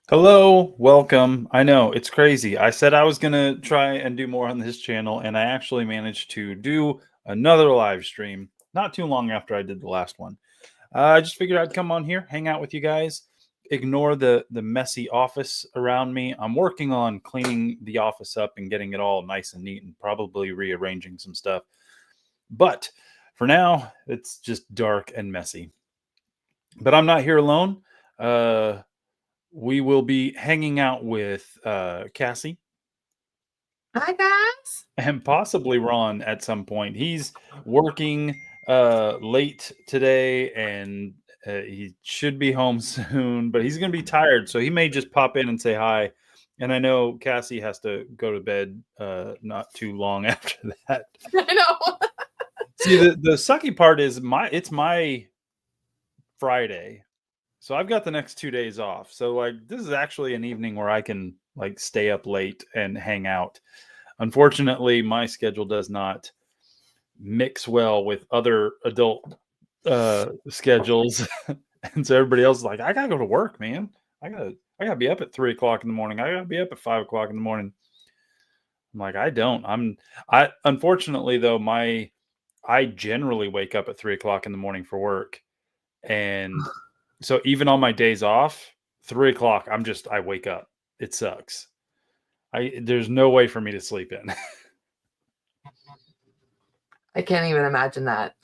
Hello, welcome. I know it's crazy. I said I was going to try and do more on this channel, and I actually managed to do another live stream not too long after I did the last one. I just figured I'd come on here, hang out with you guys, ignore the messy office around me. I'm working on cleaning the office up and getting it all nice and neat and probably rearranging some stuff. But for now, it's just dark and messy. But I'm not here alone. We will be hanging out with Cassie Hi guys. and possibly Ron at some point. He's working late today and he should be home soon, but he's going to be tired. So he may just pop in and say hi. And I know Cassie has to go to bed not too long after that. I know. See, the sucky part is it's my Friday. So I've got the next 2 days off. So like this is actually an evening where I can like stay up late and hang out. Unfortunately, my schedule does not mix well with other adult schedules. And so everybody else is like, I gotta go to work, man. I gotta be up at 3 o'clock in the morning. I gotta be up at 5 o'clock in the morning. I'm like, I don't. I unfortunately though, I generally wake up at 3 o'clock in the morning for work. And so even on my days off, 3 o'clock, I wake up. It sucks. There's no way for me to sleep in. I can't even imagine that.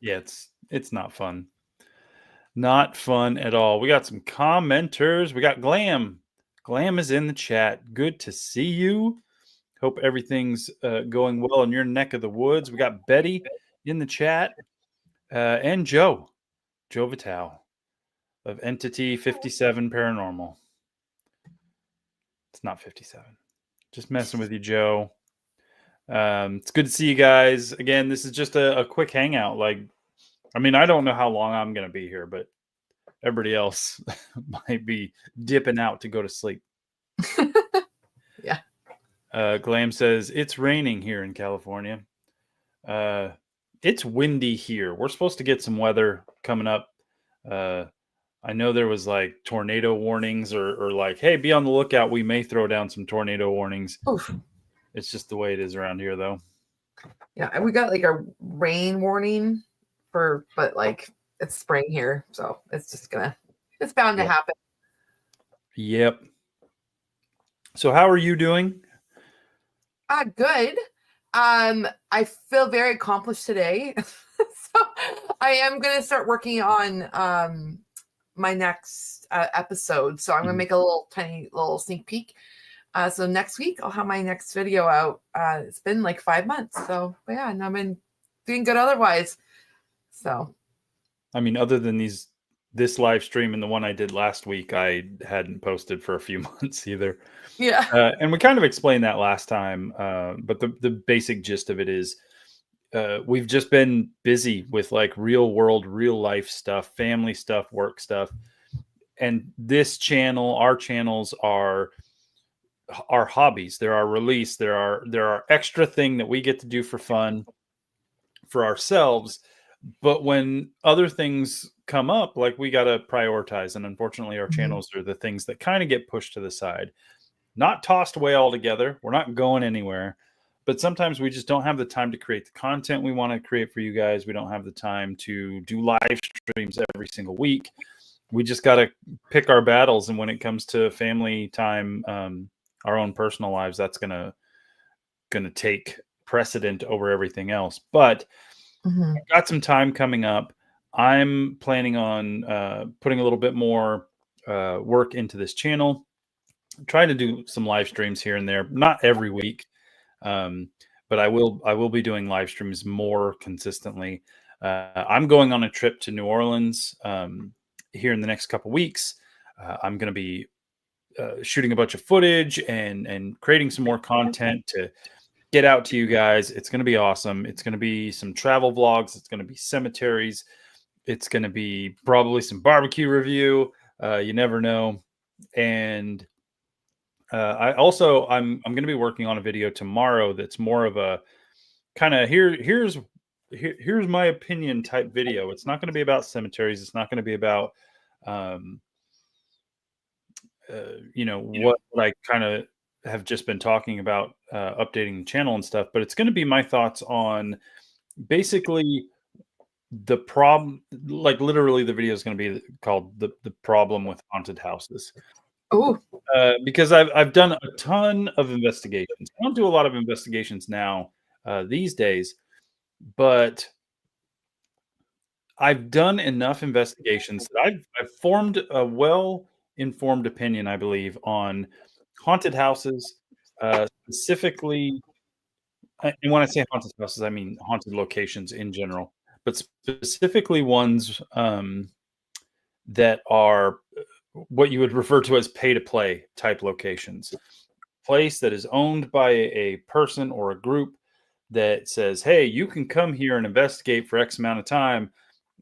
Yeah, it's not fun. Not fun at all. We got some commenters. We got Glam. Glam is in the chat. Good to see you. Hope everything's going well in your neck of the woods. We got Betty in the chat and Joe Vital of Entity 57 Paranormal. It's not 57. Just messing with you, Joe. It's good to see you guys again. This is just a quick hangout. I don't know how long I'm going to be here, but everybody else might be dipping out to go to sleep. Yeah. Glam says it's raining here in California. It's windy here. We're supposed to get some weather coming up. I know there was like tornado warnings or like, hey, be on the lookout. We may throw down some tornado warnings. Oof. It's just the way it is around here, though. Yeah, and we got like a rain warning but like it's spring here, so it's bound to happen. Yep. So how are you doing? Good. I feel very accomplished today. So I am gonna start working on my next episode. So I'm gonna make a tiny little sneak peek. So next week I'll have my next video out. It's been like 5 months. So yeah, and I've been doing good otherwise. So Other than this live stream and the one I did last week, I hadn't posted for a few months either. Yeah. And we kind of explained that last time. But the basic gist of it is we've just been busy with like real world, real life stuff, family stuff, work stuff. And this channel, our channels are our hobbies. They're our release. There are extra thing that we get to do for fun for ourselves. But when other things come up, like we got to prioritize. And unfortunately, our channels are the things that kind of get pushed to the side, not tossed away altogether. We're not going anywhere. But sometimes we just don't have the time to create the content we want to create for you guys. We don't have the time to do live streams every single week. We just got to pick our battles. And when it comes to family time, our own personal lives, that's gonna take precedent over everything else. But I've got some time coming up. I'm planning on putting a little bit more work into this channel. I'm trying to do some live streams here and there, not every week, but I will be doing live streams more consistently. I'm going on a trip to New Orleans here in the next couple weeks. I'm going to be shooting a bunch of footage and creating some more content to get out to you guys. It's going to be awesome. It's going to be some travel vlogs. It's going to be cemeteries. It's going to be probably some barbecue review. You never know. And I'm going to be working on a video tomorrow that's more of a kind of here's my opinion type video. It's not going to be about cemeteries. It's not going to be about what I kind of have just been talking about, updating the channel and stuff, but it's going to be my thoughts on basically the problem. Like literally the video is going to be called the problem with haunted houses. Oh, Because I've done a ton of investigations. I don't do a lot of investigations now these days, but I've done enough investigations that I've formed a well-informed opinion, I believe, on haunted houses, specifically. And when I say haunted houses, I mean haunted locations in general, but specifically ones that are what you would refer to as pay-to-play type locations. Place that is owned by a person or a group that says, "Hey, you can come here and investigate for X amount of time.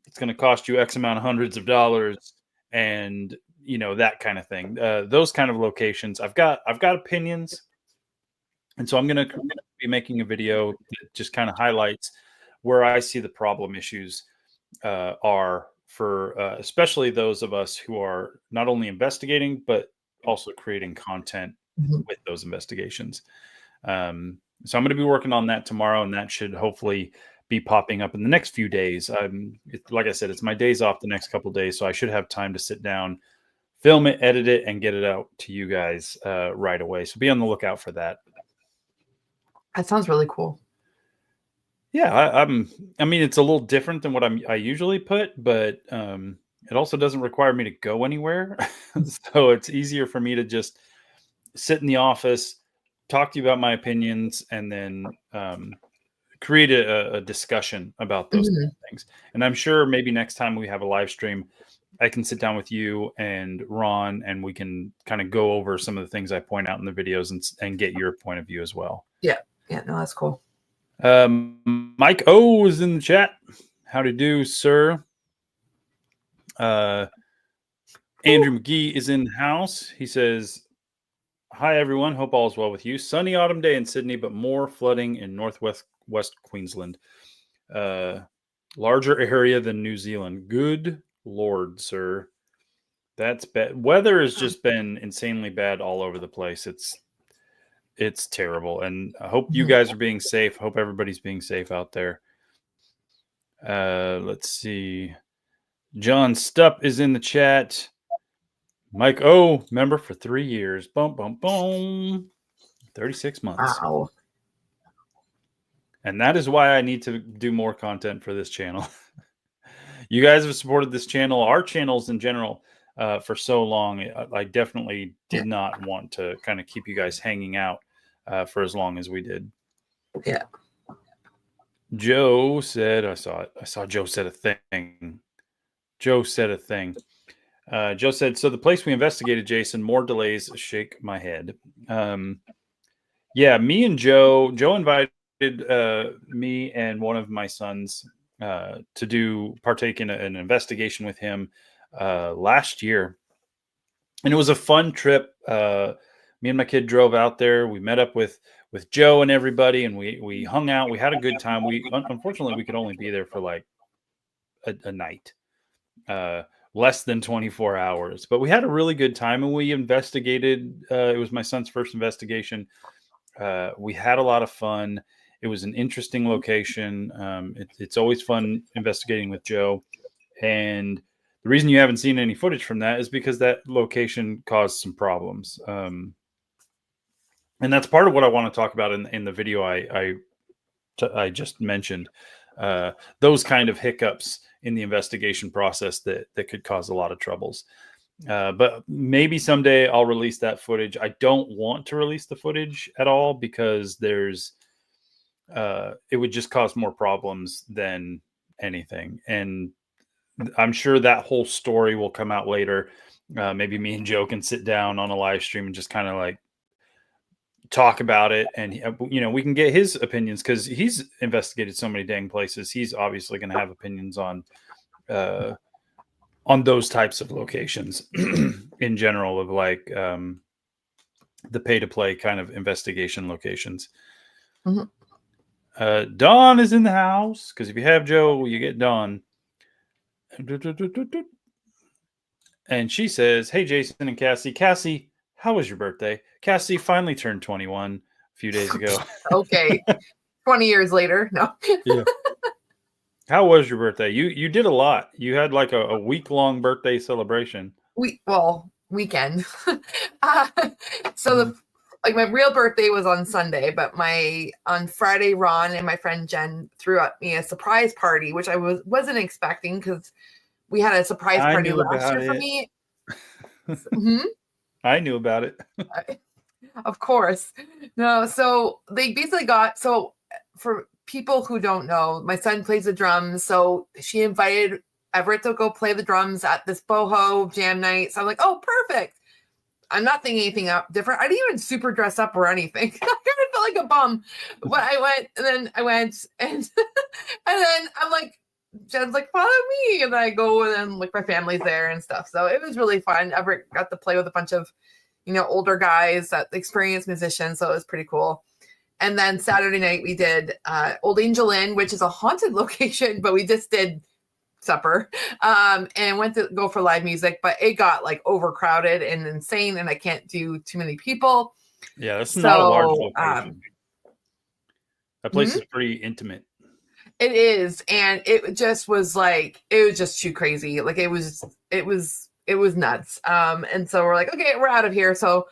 It's going to cost you X amount of hundreds of dollars," and that kind of thing. Those kind of locations. I've got opinions, and so I'm going to be making a video that just kind of highlights where I see the problem issues are for especially those of us who are not only investigating but also creating content with those investigations. So I'm going to be working on that tomorrow, and that should hopefully be popping up in the next few days. Like I said, it's my days off the next couple of days, so I should have time to sit down, film it, edit it, and get it out to you guys right away. So be on the lookout for that. That sounds really cool. Yeah, I mean, it's a little different than what I usually put, but it also doesn't require me to go anywhere, so it's easier for me to just sit in the office, talk to you about my opinions, and then create a discussion about those things. And I'm sure maybe next time we have a live stream, I can sit down with you and Ron, and we can kind of go over some of the things I point out in the videos and get your point of view as well. Yeah, no, that's cool. Mike O is in the chat. How to do, sir? Andrew McGee is in the house. He says, "Hi, everyone. Hope all is well with you. Sunny autumn day in Sydney, but more flooding in northwest Queensland. Larger area than New Zealand. Good Lord, sir. That's bad. Weather has just been insanely bad all over the place. It's terrible. And I hope you guys are being safe. Hope everybody's being safe out there. Let's see. John Stupp is in the chat. Mike O, member for 3 years. Boom, boom, boom. 36 months. Wow. And that is why I need to do more content for this channel. You guys have supported this channel, our channels in general, for so long. I definitely did not want to kind of keep you guys hanging out for as long as we did. Yeah. Joe said, I saw Joe said a thing. Joe said, "So the place we investigated, Jason, more delays, shake my head." Yeah, me and Joe invited me and one of my sons to partake in an investigation with him last year. And it was a fun trip. Me and my kid drove out there. We met up with Joe and everybody, and we hung out. We had a good time. Unfortunately, we could only be there for like a night. Less than 24 hours, but we had a really good time, and we investigated. It was my son's first investigation. We had a lot of fun. It was an interesting location. It's always fun investigating with Joe. And the reason you haven't seen any footage from that is because that location caused some problems. And that's part of what I want to talk about in the video I just mentioned. Those kind of hiccups in the investigation process that could cause a lot of troubles. But maybe someday I'll release that footage. I don't want to release the footage at all because it would just cause more problems than anything. And I'm sure that whole story will come out later. Maybe me and Joe can sit down on a live stream and just kind of like talk about it. And, we can get his opinions because he's investigated so many dang places. He's obviously going to have opinions on those types of locations in general, of like the pay-to-play kind of investigation locations. Dawn is in the house because if you have Joe, you get Dawn. And she says, "Hey, Jason and Cassie. Cassie, how was your birthday?" Cassie finally turned 21 a few days ago. Okay. 20 years later. No. Yeah. How was your birthday? You did a lot. You had like a week-long birthday celebration. Weekend. uh, so the like my real birthday was on Sunday, but on Friday, Ron and my friend Jen threw me a surprise party, which I wasn't expecting because we had a surprise party last year for me. Mm-hmm. I knew about it. Of course. No, so they basically for people who don't know, my son plays the drums, so she invited Everett to go play the drums at this boho jam night. So I'm like, oh, perfect. I'm not thinking anything different. I didn't even super dress up or anything. I kind of felt like a bum. But I went, and then I'm like, Jen's like, follow me. And then I go, and then like my family's there and stuff. So it was really fun. Everett got to play with a bunch of, older guys, that experienced musicians. So it was pretty cool. And then Saturday night we did Old Angel Inn, which is a haunted location, but we just did supper and went to go for live music, but it got like overcrowded and insane, and I can't do too many people. Yeah, that's not a large location. That place is pretty intimate. It is, and it just was too crazy. Like it was nuts. And so we're like, okay, we're out of here. So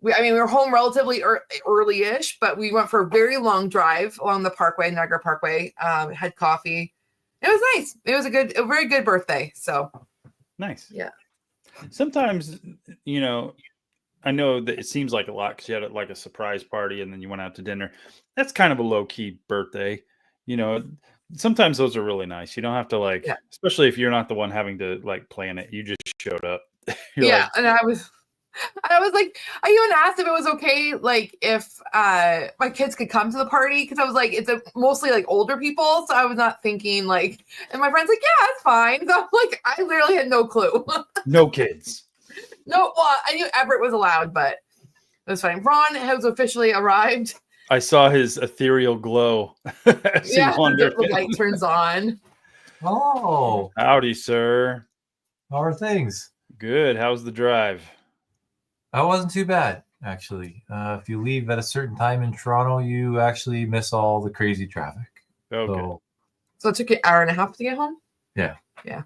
we were home relatively early-ish, but we went for a very long drive along the Parkway, Niagara Parkway. Had coffee. It was nice. It was a very good birthday. So nice. Yeah. Sometimes, I know that it seems like a lot because you had like a surprise party and then you went out to dinner. That's kind of a low-key birthday. Sometimes those are really nice. You don't have to especially if you're not the one having to plan it. You just showed up. And I was like, I even asked if it was okay, like if my kids could come to the party, because I was like, it's mostly like older people, so I was not thinking like, and my friend's like, yeah, it's fine. So I'm like, I literally had no clue. No kids. No, well, I knew Everett was allowed, but it was fine. Ron has officially arrived. I saw his ethereal glow as he wandered. The light turns on. Oh, howdy, sir. How are things? Good. How's the drive? That wasn't too bad, actually. If you leave at a certain time in Toronto, you actually miss all the crazy traffic. Okay. So it took you an hour and a half to get home? Yeah. Yeah.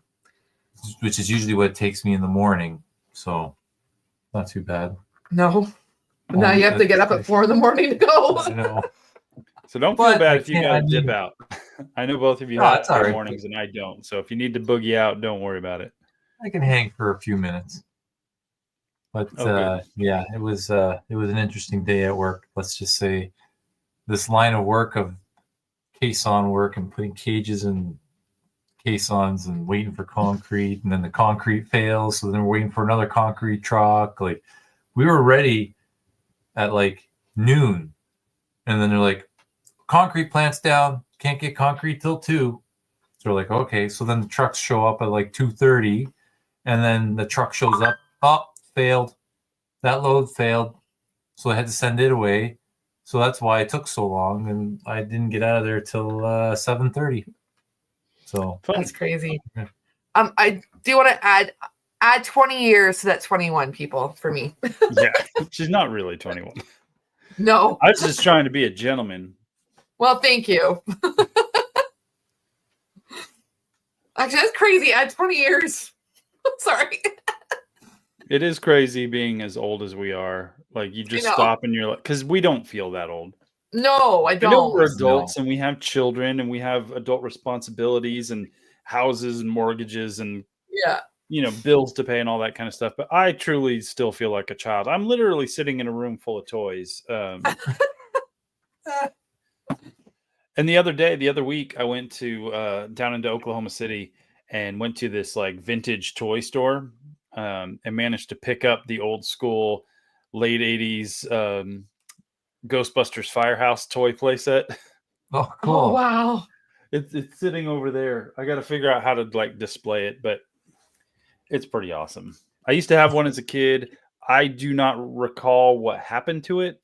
Which is usually what it takes me in the morning. So not too bad. No. But now you have to get up at 4 a.m. to go. I know. So don't feel bad if you got to dip out. I know both of you have mornings and I don't. So if you need to boogie out, don't worry about it. I can hang for a few minutes. But yeah, it was an interesting day at work. Let's just say this line of work of caisson work and putting cages and caissons and waiting for concrete, and then the concrete fails, so then we're waiting for another concrete truck. Like we were ready at like noon, and then they're like, concrete plant's down, can't get concrete till 2. So we're like, okay. So then the trucks show up at like 2:30, and then the truck shows up. Oh, failed. That load failed. So I had to send it away. So that's why it took so long, and I didn't get out of there till 7:30. So that's crazy. Yeah. I do want to add 20 years to that 21 people for me. Yeah, she's not really 21. No. I was just trying to be a gentleman. Well, thank you. Actually, that's crazy. Add 20 years. Sorry. It is crazy being as old as we are. Like you just stop and you're like, because we don't feel that old. No, I don't. I know we're adults and we have children and we have adult responsibilities and houses and mortgages and bills to pay and all that kind of stuff. But I truly still feel like a child. I'm literally sitting in a room full of toys. And the other week, I went to down into Oklahoma City and went to this like vintage toy store and managed to pick up the old school late 80s Ghostbusters Firehouse toy playset. Oh, cool. Oh, wow. It's sitting over there. I got to figure out how to like display it, but it's pretty awesome. I used to have one as a kid. I do not recall what happened to it.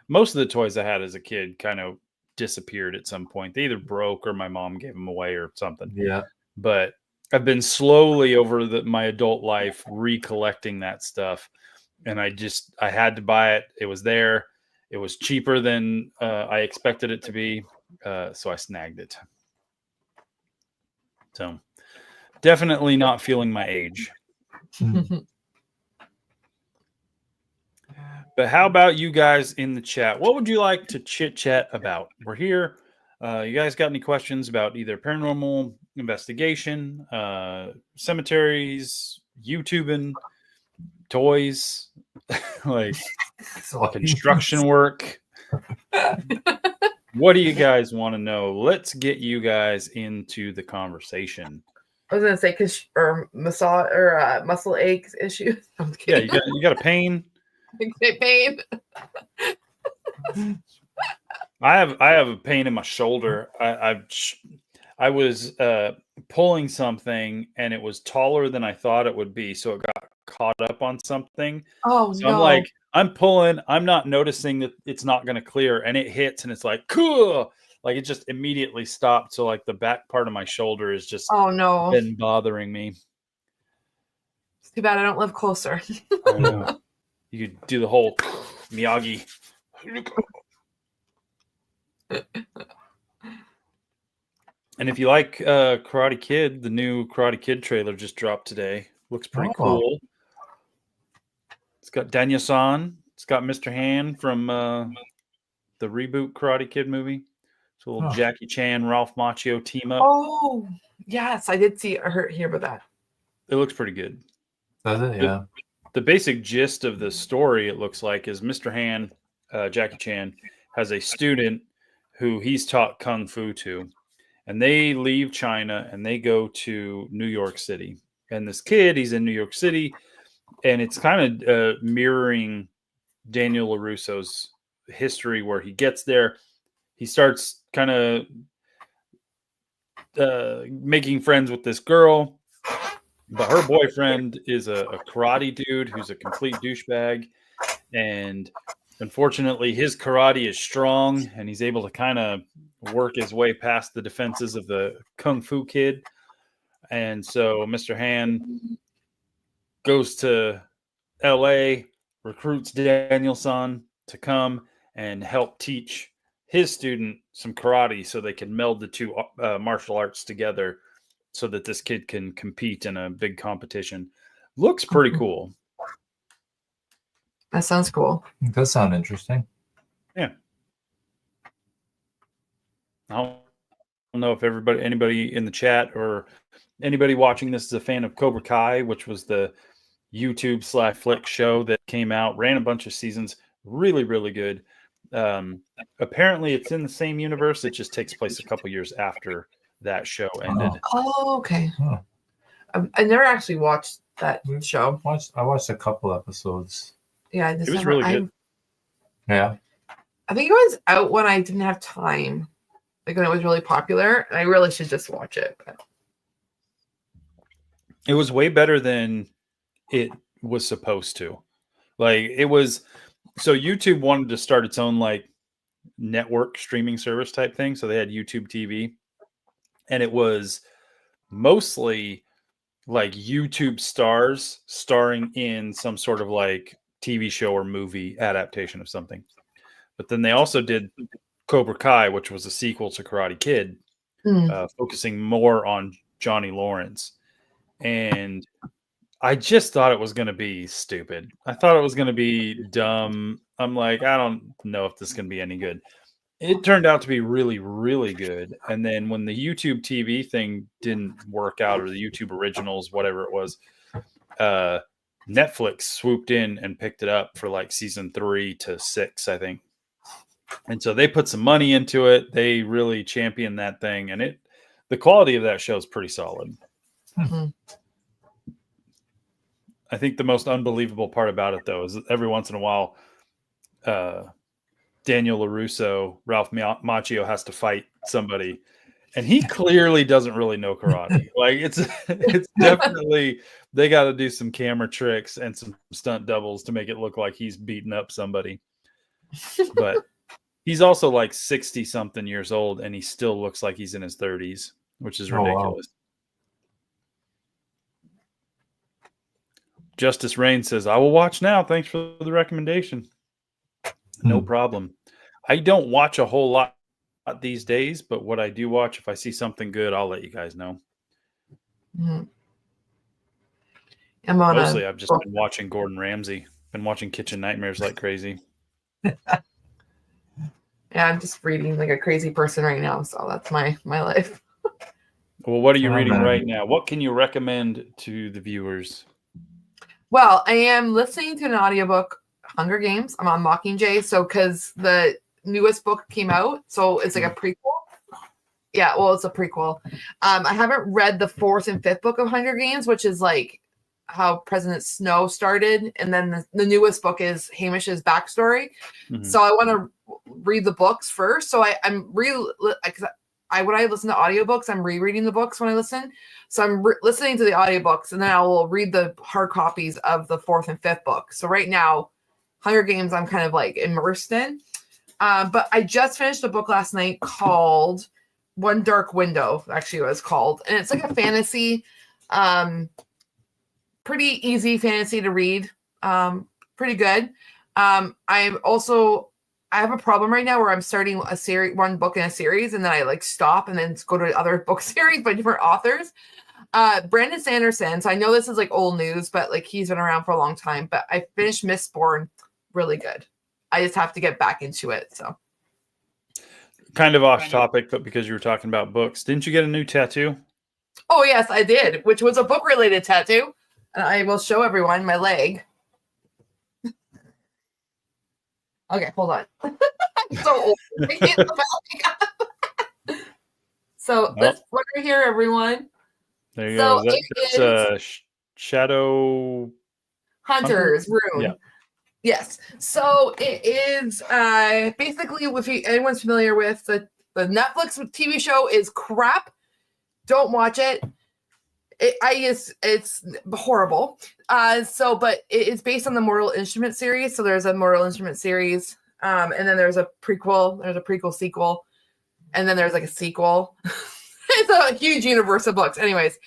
Most of the toys I had as a kid kind of disappeared at some point. They either broke or my mom gave them away or something. Yeah. But I've been slowly over my adult life recollecting that stuff, and I had to buy it. It was there. It was cheaper than I expected it to be, so I snagged it. So definitely not feeling my age. But how about you guys in the chat? What would you like to chit chat about? We're here. You guys got any questions about either paranormal investigation, cemeteries, YouTubing, toys, like construction work? What do you guys want to know? Let's get you guys into the conversation. I was gonna say muscle aches issues. Yeah, you got a pain. Pain. I have a pain in my shoulder. I was pulling something and it was taller than I thought it would be, so it got caught up on something. Oh so no! I'm pulling. I'm not noticing that it's not going to clear, and it hits, and it's like cool. Like it just immediately stopped. So like the back part of my shoulder is just been bothering me. It's too bad I don't live closer. I know. You could do the whole Miyagi. And if you like Karate Kid, the new Karate Kid trailer just dropped today. Looks pretty cool. It's got Daniel-san. It's got Mr. Han from the reboot Karate Kid movie. It's a little Jackie Chan, Ralph Macchio team up. Oh, yes. I did hear about that. It looks pretty good. Does it? Yeah. The basic gist of the story, it looks like, is Mr. Han, Jackie Chan, has a student who he's taught Kung Fu to. And they leave China and they go to New York City. And this kid, he's in New York City. And it's kind of mirroring Daniel LaRusso's history, where he gets there. He starts kind of making friends with this girl. But her boyfriend is a karate dude who's a complete douchebag. And unfortunately, his karate is strong, and he's able to kind of work his way past the defenses of the Kung Fu kid. And so Mr. Han goes to LA, recruits Daniel-san to come and help teach his student some karate so they can meld the two martial arts together so that this kid can compete in a big competition. Looks pretty cool. That sounds cool. It does sound interesting. Yeah. I don't know if anybody in the chat or anybody watching this is a fan of Cobra Kai, which was the YouTube/Flick show that came out, ran a bunch of seasons, really, really good. Apparently it's in the same universe. It just takes place a couple years after that show ended. Oh, okay. Huh. I never actually watched that show. I watched a couple episodes. Yeah, it was really good. Yeah. I think it was out when I didn't have time. Like when it was really popular. And I really should just watch it. But it was way better than it was supposed to. Like it was. So YouTube wanted to start its own like network streaming service type thing. So they had YouTube TV. And it was mostly like YouTube stars starring in some sort of like TV show or movie adaptation of something. But then they also did Cobra Kai, which was a sequel to Karate Kid, focusing more on Johnny Lawrence. And I just thought it was going to be stupid. I thought it was going to be dumb. I'm like, I don't know if this is going to be any good. It turned out to be really, really good. And then when the YouTube TV thing didn't work out, or the YouTube originals, whatever it was, Netflix swooped in and picked it up for like season 3 to 6, I think. And so they put some money into it. They really championed that thing. And the quality of that show is pretty solid. Mm-hmm. I think the most unbelievable part about it, though, is that every once in a while, Daniel LaRusso, Ralph Macchio has to fight somebody, and he clearly doesn't really know karate. Like it's definitely, they got to do some camera tricks and some stunt doubles to make it look like he's beating up somebody. But he's also like 60 something years old, and he still looks like he's in his 30s, which is ridiculous. Justice Rain says, I will watch now. Thanks for the recommendation. No problem. I don't watch a whole lot these days, but what I do watch, if I see something good, I'll let you guys know. Mostly I've just been watching Gordon Ramsay. Been watching Kitchen Nightmares like crazy. Yeah, I'm just reading like a crazy person right now, so that's my life. Well, what are you reading right now? What can you recommend to the viewers? Well, I am listening to an audiobook, Hunger Games. I'm on Mockingjay, so because the newest book came out, so it's like a prequel. Yeah, well, it's a prequel. I haven't read the 4th and 5th book of Hunger Games, which is like how President Snow started, and then the newest book is Hamish's backstory. So I want to read the books first. So when I listen to audiobooks, I'm rereading the books when I listen. So I'm listening to the audiobooks, and then I will read the hard copies of the 4th and 5th book. So right now, Hunger Games, I'm kind of like immersed in. But I just finished a book last night called One Dark Window, actually it was called. And it's like a fantasy, pretty easy fantasy to read. Pretty good. I have a problem right now where I'm starting one book in a series, and then I like stop and then go to other book series by different authors. Brandon Sanderson. So I know this is like old news, but like he's been around for a long time. But I finished Mistborn, really good. I just have to get back into it. So kind of off topic, but because you were talking about books, didn't you get a new tattoo? Oh yes, I did, which was a book related tattoo. And I will show everyone my leg. Okay, hold on. I'm so old. So this one right here, everyone. There you go. That's Shadow Hunter's Rune. Yeah. Yes. So it is basically, if anyone's familiar with the Netflix TV show is crap. Don't watch it. It's horrible. But it is based on the Mortal Instrument series. So there's a Mortal Instrument series, and then there's a prequel. There's a prequel sequel, and then there's like a sequel. It's a huge universe of books. Anyways,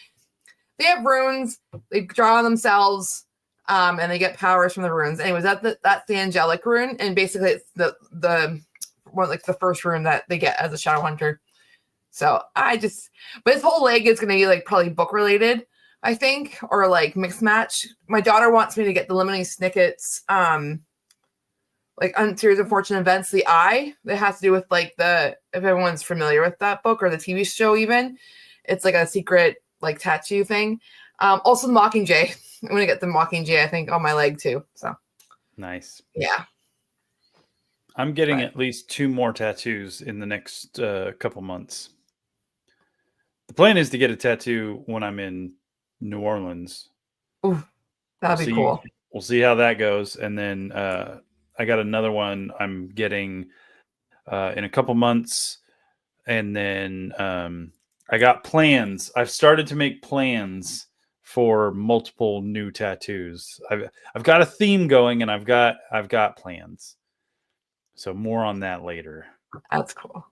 they have runes. They draw themselves, and they get powers from the runes. Anyways, that's the angelic rune, and basically it's the one like the first rune that they get as a shadow hunter. So but his whole leg is going to be like probably book related, I think, or like mixed match. My daughter wants me to get the Lemony Snicket's, like Series of Fortune Events, the eye that has to do with like if everyone's familiar with that book or the TV show, even it's like a secret like tattoo thing. Also the Mockingjay. I'm going to get the Mockingjay, I think, on my leg too. So nice. Yeah. I'm getting at least 2 more tattoos in the next couple months. The plan is to get a tattoo when I'm in New Orleans. Ooh, that'd be cool. We'll see how that goes. And then I got another one I'm getting in a couple months. And then I got plans. I've started to make plans for multiple new tattoos. I've got a theme going, and I've got plans. So more on that later. That's cool.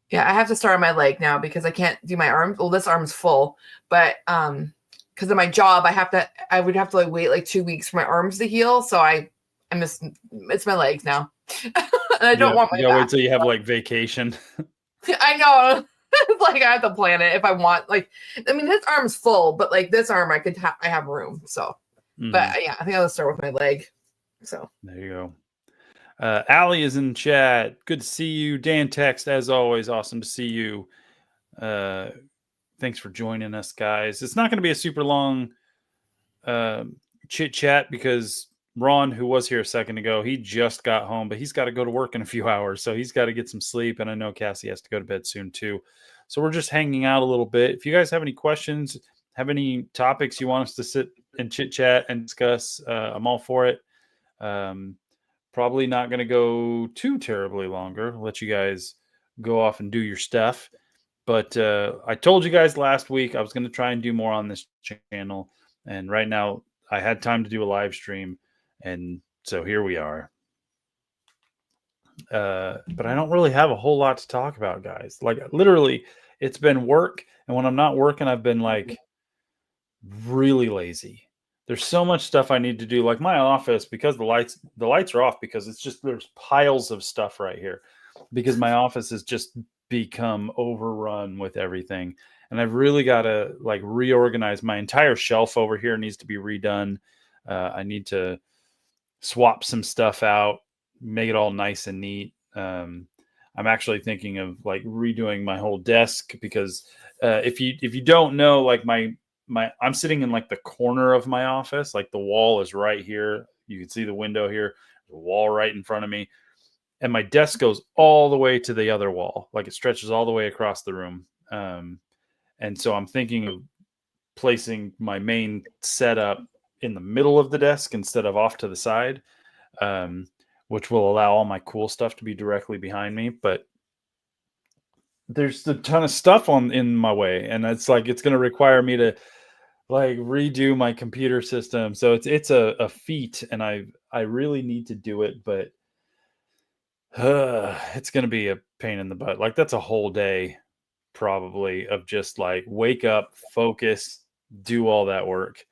Yeah, I have to start on my leg now because I can't do my arms. Well, this arm's full, but because of my job, I would have to like wait like 2 weeks for my arms to heal. So it's my legs now. And I don't want my back. Wait till you have like vacation. I know. It's like I have to plan it if I want. Like, I mean, this arm's full, but like this arm, I have room. So, But yeah, I think I'll start with my leg. So there you go. Allie is in chat. Good to see you. Dan text, as always, awesome to see you. Thanks for joining us, guys. It's not going to be a super long chit chat because Ron, who was here a second ago, he just got home, but he's got to go to work in a few hours, so he's got to get some sleep. And I know Cassie has to go to bed soon too. So we're just hanging out a little bit. If you guys have any questions, have any topics you want us to sit and chit chat and discuss, I'm all for it. Probably not going to go too terribly longer. I'll let you guys go off and do your stuff. But I told you guys last week I was going to try and do more on this channel. And right now I had time to do a live stream. And so here we are. But I don't really have a whole lot to talk about, guys. Like literally, it's been work. And when I'm not working, I've been like really lazy. there's so much stuff I need to do. Like my office, because the lights are off because it's just there's piles of stuff right here because my office has just become overrun with everything. And I've really got to like reorganize my entire shelf over here needs to be redone. I need to swap some stuff out, make it all nice and neat. I'm actually thinking of like redoing my whole desk because if you don't know, like my I'm sitting in like the corner of my office, like the wall is right here. You can see the window here, the wall right in front of me, and my desk goes all the way to the other wall, like it stretches all the way across the room. And so I'm thinking of placing my main setup in the middle of the desk instead of off to the side, which will allow all my cool stuff to be directly behind me. But there's a ton of stuff in my way, and it's like it's going to require me to like redo my computer system. So it's a feat, and I really need to do it, but it's going to be a pain in the butt. Like that's a whole day probably of just like wake up, focus, do all that work.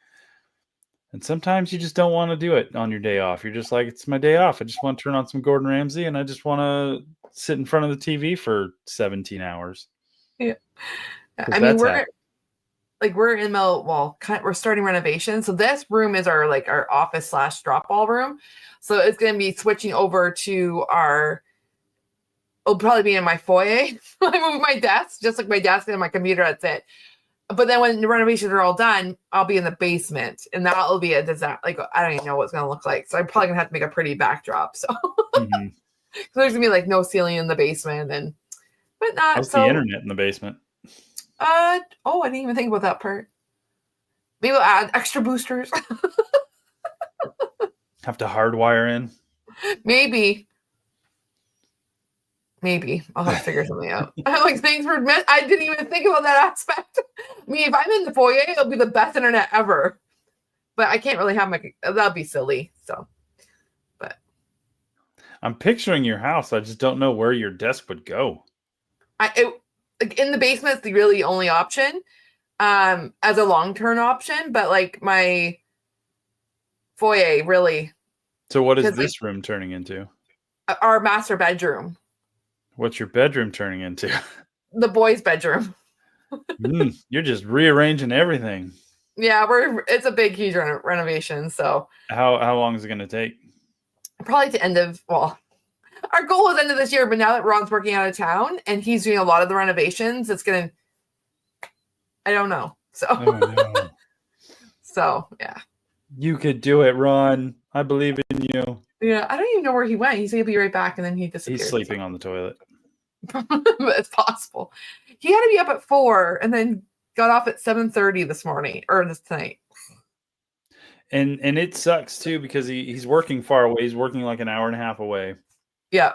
And sometimes you just don't want to do it on your day off. You're just like, it's my day off. I just want to turn on some Gordon Ramsay and I just want to sit in front of the TV for 17 hours. Yeah. I mean, we're in we're starting renovation. So this room is our office / drop ball room. So it's going to be switching over to it'll probably be in my foyer. I move my desk, just like my desk and my computer. That's it. But then when the renovations are all done, I'll be in the basement, and that'll be a disaster. Like I don't even know what it's gonna look like. So I'm probably gonna have to make a pretty backdrop. So, so there's gonna be like no ceiling in the basement, but not. How's the internet in the basement? I didn't even think about that part. Maybe we'll add extra boosters. Have to hardwire in. Maybe I'll have to figure something out. I'm like, thanks for I didn't even think about that aspect. I mean, if I'm in the foyer, it'll be the best internet ever. But I can't really have that'd be silly. So, but I'm picturing your house. I just don't know where your desk would go. Like in the basement is the really only option, as a long-term option. But like my foyer, really. So what is this room turning into? Our master bedroom. What's your bedroom turning into? The boys' bedroom. You're just rearranging everything. Yeah, it's a big, huge renovation. So how long is it going to take? Probably to our goal is end of this year, but now that Ron's working out of town and he's doing a lot of the renovations, it's gonna. I don't know. So. Oh, no. So yeah. You could do it, Ron. I believe in you. Yeah, I don't even know where he went. He said he'll be right back, and then he disappeared. He's sleeping on the toilet. But it's possible. He had to be up at 4 and then got off at 7:30 this morning or this night. And it sucks too because he's working far away. He's working like an hour and a half away. Yeah.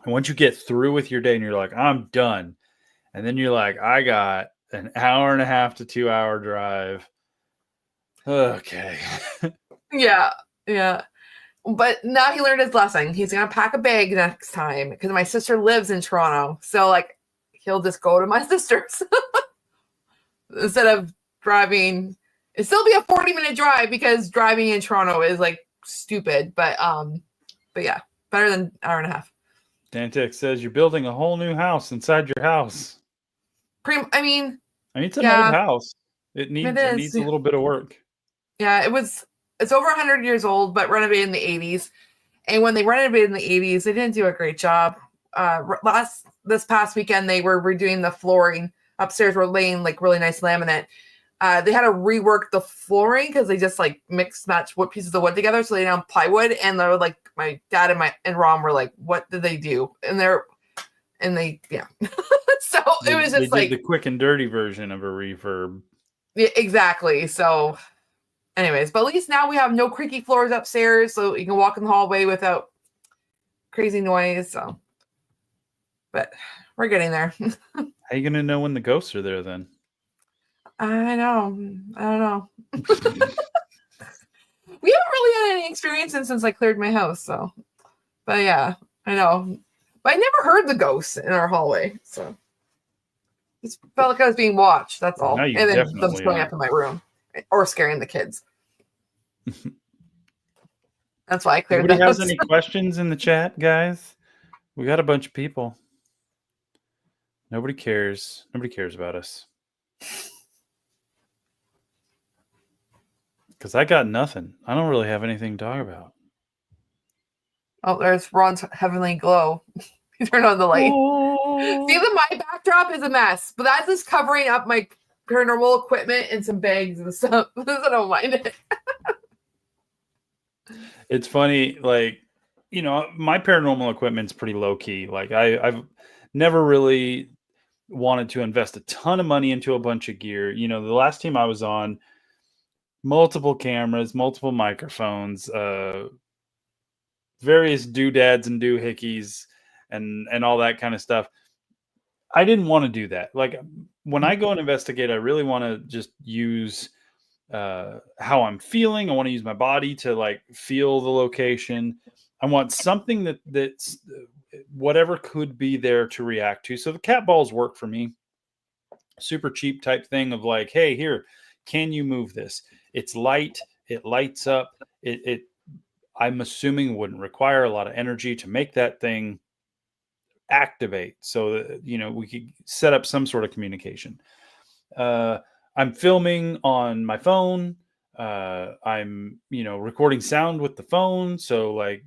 And once you get through with your day and you're like, I'm done. And then you're like, I got an hour and a half to 2 hour drive. Okay. Yeah. But now he learned his lesson. He's going to pack a bag next time because my sister lives in Toronto. So, like, he'll just go to my sister's instead of driving. It'll still be a 40-minute drive because driving in Toronto is, like, stupid. But yeah, better than an hour and a half. Dantec says you're building a whole new house inside your house. I mean, it's an old house. It needs a little bit of work. Yeah, it's over 100 years old, but renovated in the 80s. And when they renovated in the 80s, they didn't do a great job. This past weekend, they were redoing the flooring upstairs. Were laying like really nice laminate. They had to rework the flooring because they just like match pieces of wood together. So they had plywood, and they were like, my dad and Ron were like, "What did they do?" And they yeah. So it was just like the quick and dirty version of a refurb. Yeah, exactly. So. Anyways, but at least now we have no creaky floors upstairs, so you can walk in the hallway without crazy noise. So, but we're getting there. How are you going to know when the ghosts are there then? I don't know. We haven't really had any experience since I cleared my house. So, but yeah, I know. But I never heard the ghosts in our hallway. So, it felt like I was being watched. That's all. And then them showing up in my room. Or scaring the kids. That's why I cleared Nobody has those. any questions in the chat, guys? We got a bunch of people. Nobody cares. Nobody cares about us. Because I got nothing. I don't really have anything to talk about. Oh, there's Ron's heavenly glow. He turned on the light. Oh. See, my backdrop is a mess, but that's just covering up my paranormal equipment and some bags and stuff. I don't mind it. It's funny, like, you know, my paranormal equipment's pretty low key. Like, I've never really wanted to invest a ton of money into a bunch of gear. You know, the last team I was on, multiple cameras, multiple microphones, various doodads and doohickeys and all that kind of stuff. I didn't want to do that. Like, when I go and investigate, I really want to just use how I'm feeling. I want to use my body to like feel the location. I want something that's whatever could be there to react to. So the cat balls work for me. Super cheap type thing of like, hey, here, can you move this? It's light. It lights up. It I'm assuming wouldn't require a lot of energy to make that thing activate. So that, you know, we could set up some sort of communication. I'm filming on my phone. I'm, you know, recording sound with the phone. So like,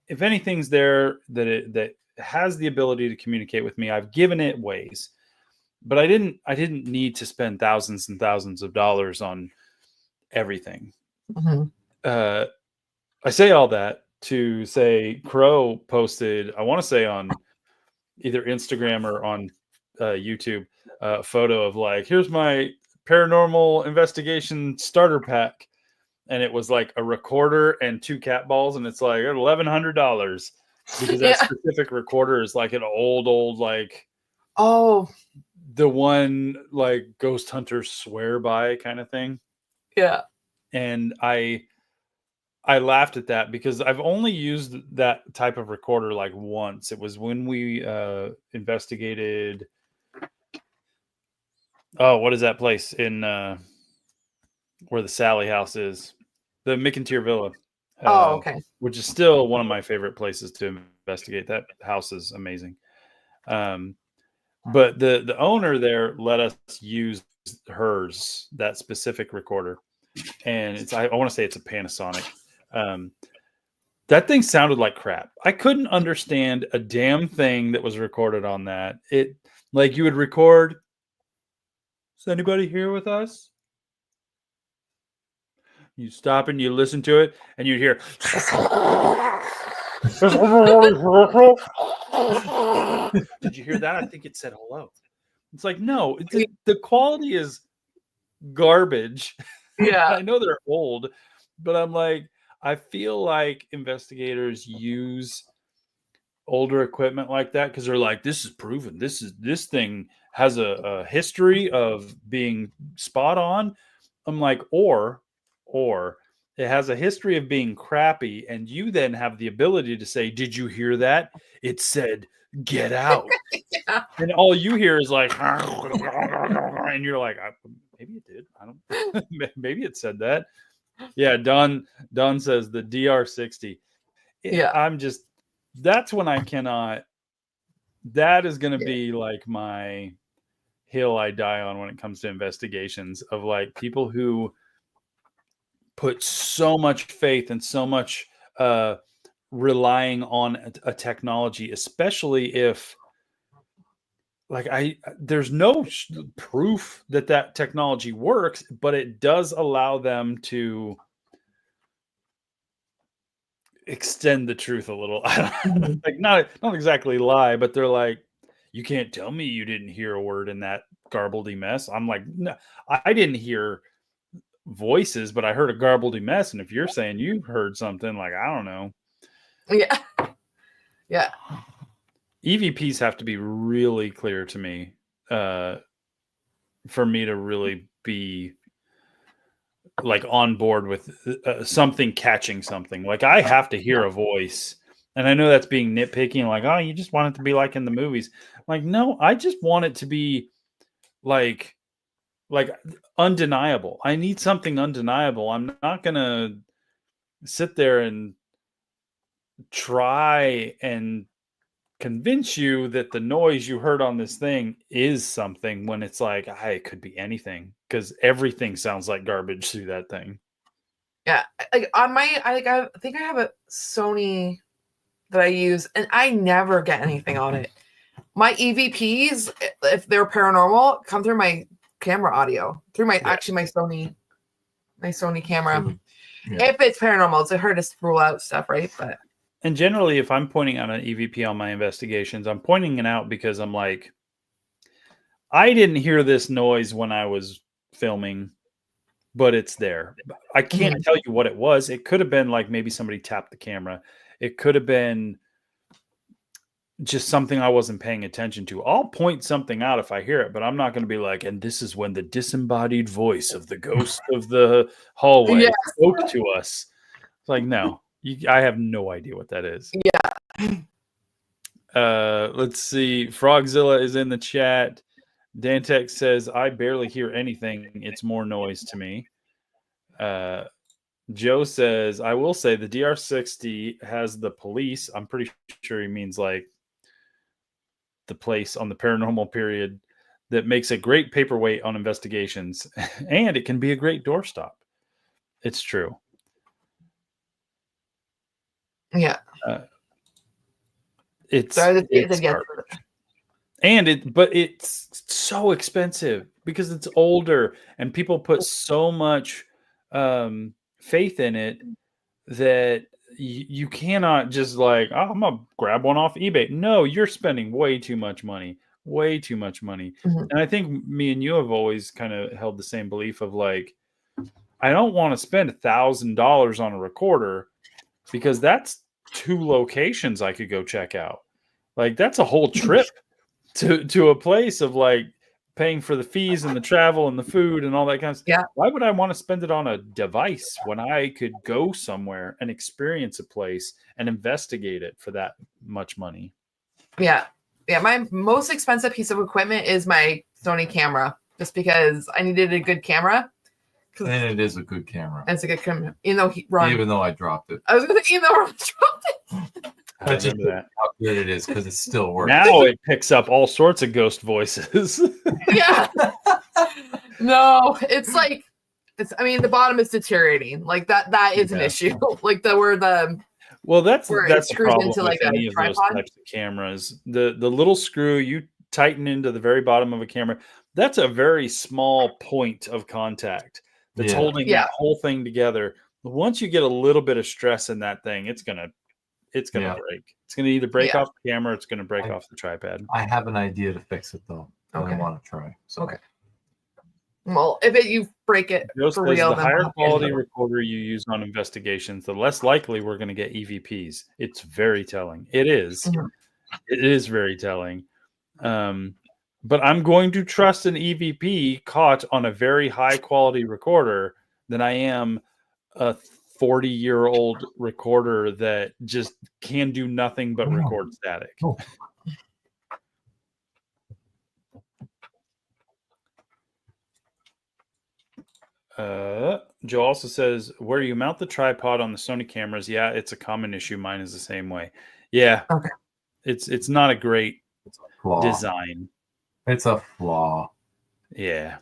if anything's there that has the ability to communicate with me, I've given it ways. But I didn't need to spend thousands and thousands of dollars on everything. Mm-hmm. I say all that to say Crow posted, I want to say on either Instagram or on YouTube, a photo of like, here's my paranormal investigation starter pack. And it was like a recorder and 2 cat balls. And it's like $1,100 because that specific recorder is like an old, like, oh, the one like ghost hunters swear by kind of thing. Yeah. And I laughed at that because I've only used that type of recorder like once. It was when we investigated. Oh, what is that place in where the Sally house is? The McIntyre Villa. Okay. Which is still one of my favorite places to investigate. That house is amazing. But the owner there let us use hers, that specific recorder. And it's I want to say it's a Panasonic. That thing sounded like crap. I couldn't understand a damn thing that was recorded on that. It like you would record. Is anybody here with us? You stop and you listen to it, and you'd hear. Did you hear that? I think it said hello. It's like, no, the quality is garbage. Yeah. I know they're old, but I'm like, I feel like investigators use older equipment like that because they're like, this is proven. This thing has a history of being spot on. I'm like, or it has a history of being crappy, and you then have the ability to say, did you hear that? It said, get out. Yeah. And all you hear is like, and you're like, maybe it did. I don't. Maybe it said that. Yeah, Don says the DR60. Yeah. I'm just. That's when I cannot. That is going to be like my hill I die on when it comes to investigations of like people who put so much faith and so much relying on a technology, especially if. Like there's no proof that technology works, but it does allow them to extend the truth a little. Like not exactly lie, but they're like, you can't tell me you didn't hear a word in that garbledy mess. I'm like, no, I didn't hear voices, but I heard a garbledy mess. And if you're saying you heard something, like, I don't know. Yeah. Yeah. EVPs have to be really clear to me for me to really be like on board with something catching something. Like I have to hear a voice, and I know that's being nitpicky and like, oh, you just want it to be like in the movies. Like, no, I just want it to be like undeniable. I need something undeniable. I'm not gonna sit there and try and convince you that the noise you heard on this thing is something when it's like, it could be anything, because everything sounds like garbage through that thing. Yeah, like on my, I think I have a Sony that I use, and I never get anything on it. My EVPs, if they're paranormal, come through my camera audio, through my actually my Sony camera. Yeah. If it's paranormal, it's hard to rule out stuff, right? But And generally, if I'm pointing out an EVP on my investigations, I'm pointing it out because I'm like, I didn't hear this noise when I was filming, but it's there. I can't tell you what it was. It could have been like maybe somebody tapped the camera. It could have been just something I wasn't paying attention to. I'll point something out if I hear it, but I'm not going to be like, and this is when the disembodied voice of the ghost of the hallway spoke to us. It's like, no, I have no idea what that is. Yeah. Let's see. Frogzilla is in the chat. Dantec says, I barely hear anything. It's more noise to me. Joe says, I will say the DR60 has the police. I'm pretty sure he means like the place on the paranormal period that makes a great paperweight on investigations, and it can be a great doorstop. It's true. Yeah. It's but it's so expensive because it's older and people put so much faith in it that you cannot just like, I'm gonna grab one off eBay. No, you're spending way too much money. And I think me and you have always kind of held the same belief of like, I don't want to spend $1,000 on a recorder because that's 2 locations I could go check out. Like that's a whole trip to a place of like paying for the fees and the travel and the food and all that kind of stuff. Yeah. Why would I want to spend it on a device when I could go somewhere and experience a place and investigate it for that much money? Yeah. Yeah. My most expensive piece of equipment is my Sony camera, just because I needed a good camera. And it is a good camera. It's a good camera. Even though I dropped it. I was going to say, even though Ron dropped it. I remember that. How good it is because it still works. Now it picks up all sorts of ghost voices. Yeah. No, it's like, I mean, the bottom is deteriorating. Like that is an issue. Like that's the problem into with like any a of those tripod. types of cameras. The little screw you tighten into the very bottom of a camera, that's a very small point of contact that's holding that whole thing together. Once you get a little bit of stress in that thing, it's gonna break. It's gonna either break off the camera, or it's gonna break off the tripod. I have an idea to fix it though. I want to try. So. Okay. Well, if you break it for real, the higher quality recorder you use on investigations, the less likely we're going to get EVPs. It's very telling. It is. Mm-hmm. It is very telling. But I'm going to trust an EVP caught on a very high quality recorder than I am a 40-year-old recorder that just can do nothing but record static. Oh. Joe also says, where you mount the tripod on the Sony cameras, it's a common issue. Mine is the same way. Yeah. Okay. It's not a great design. It's a flaw. Yeah.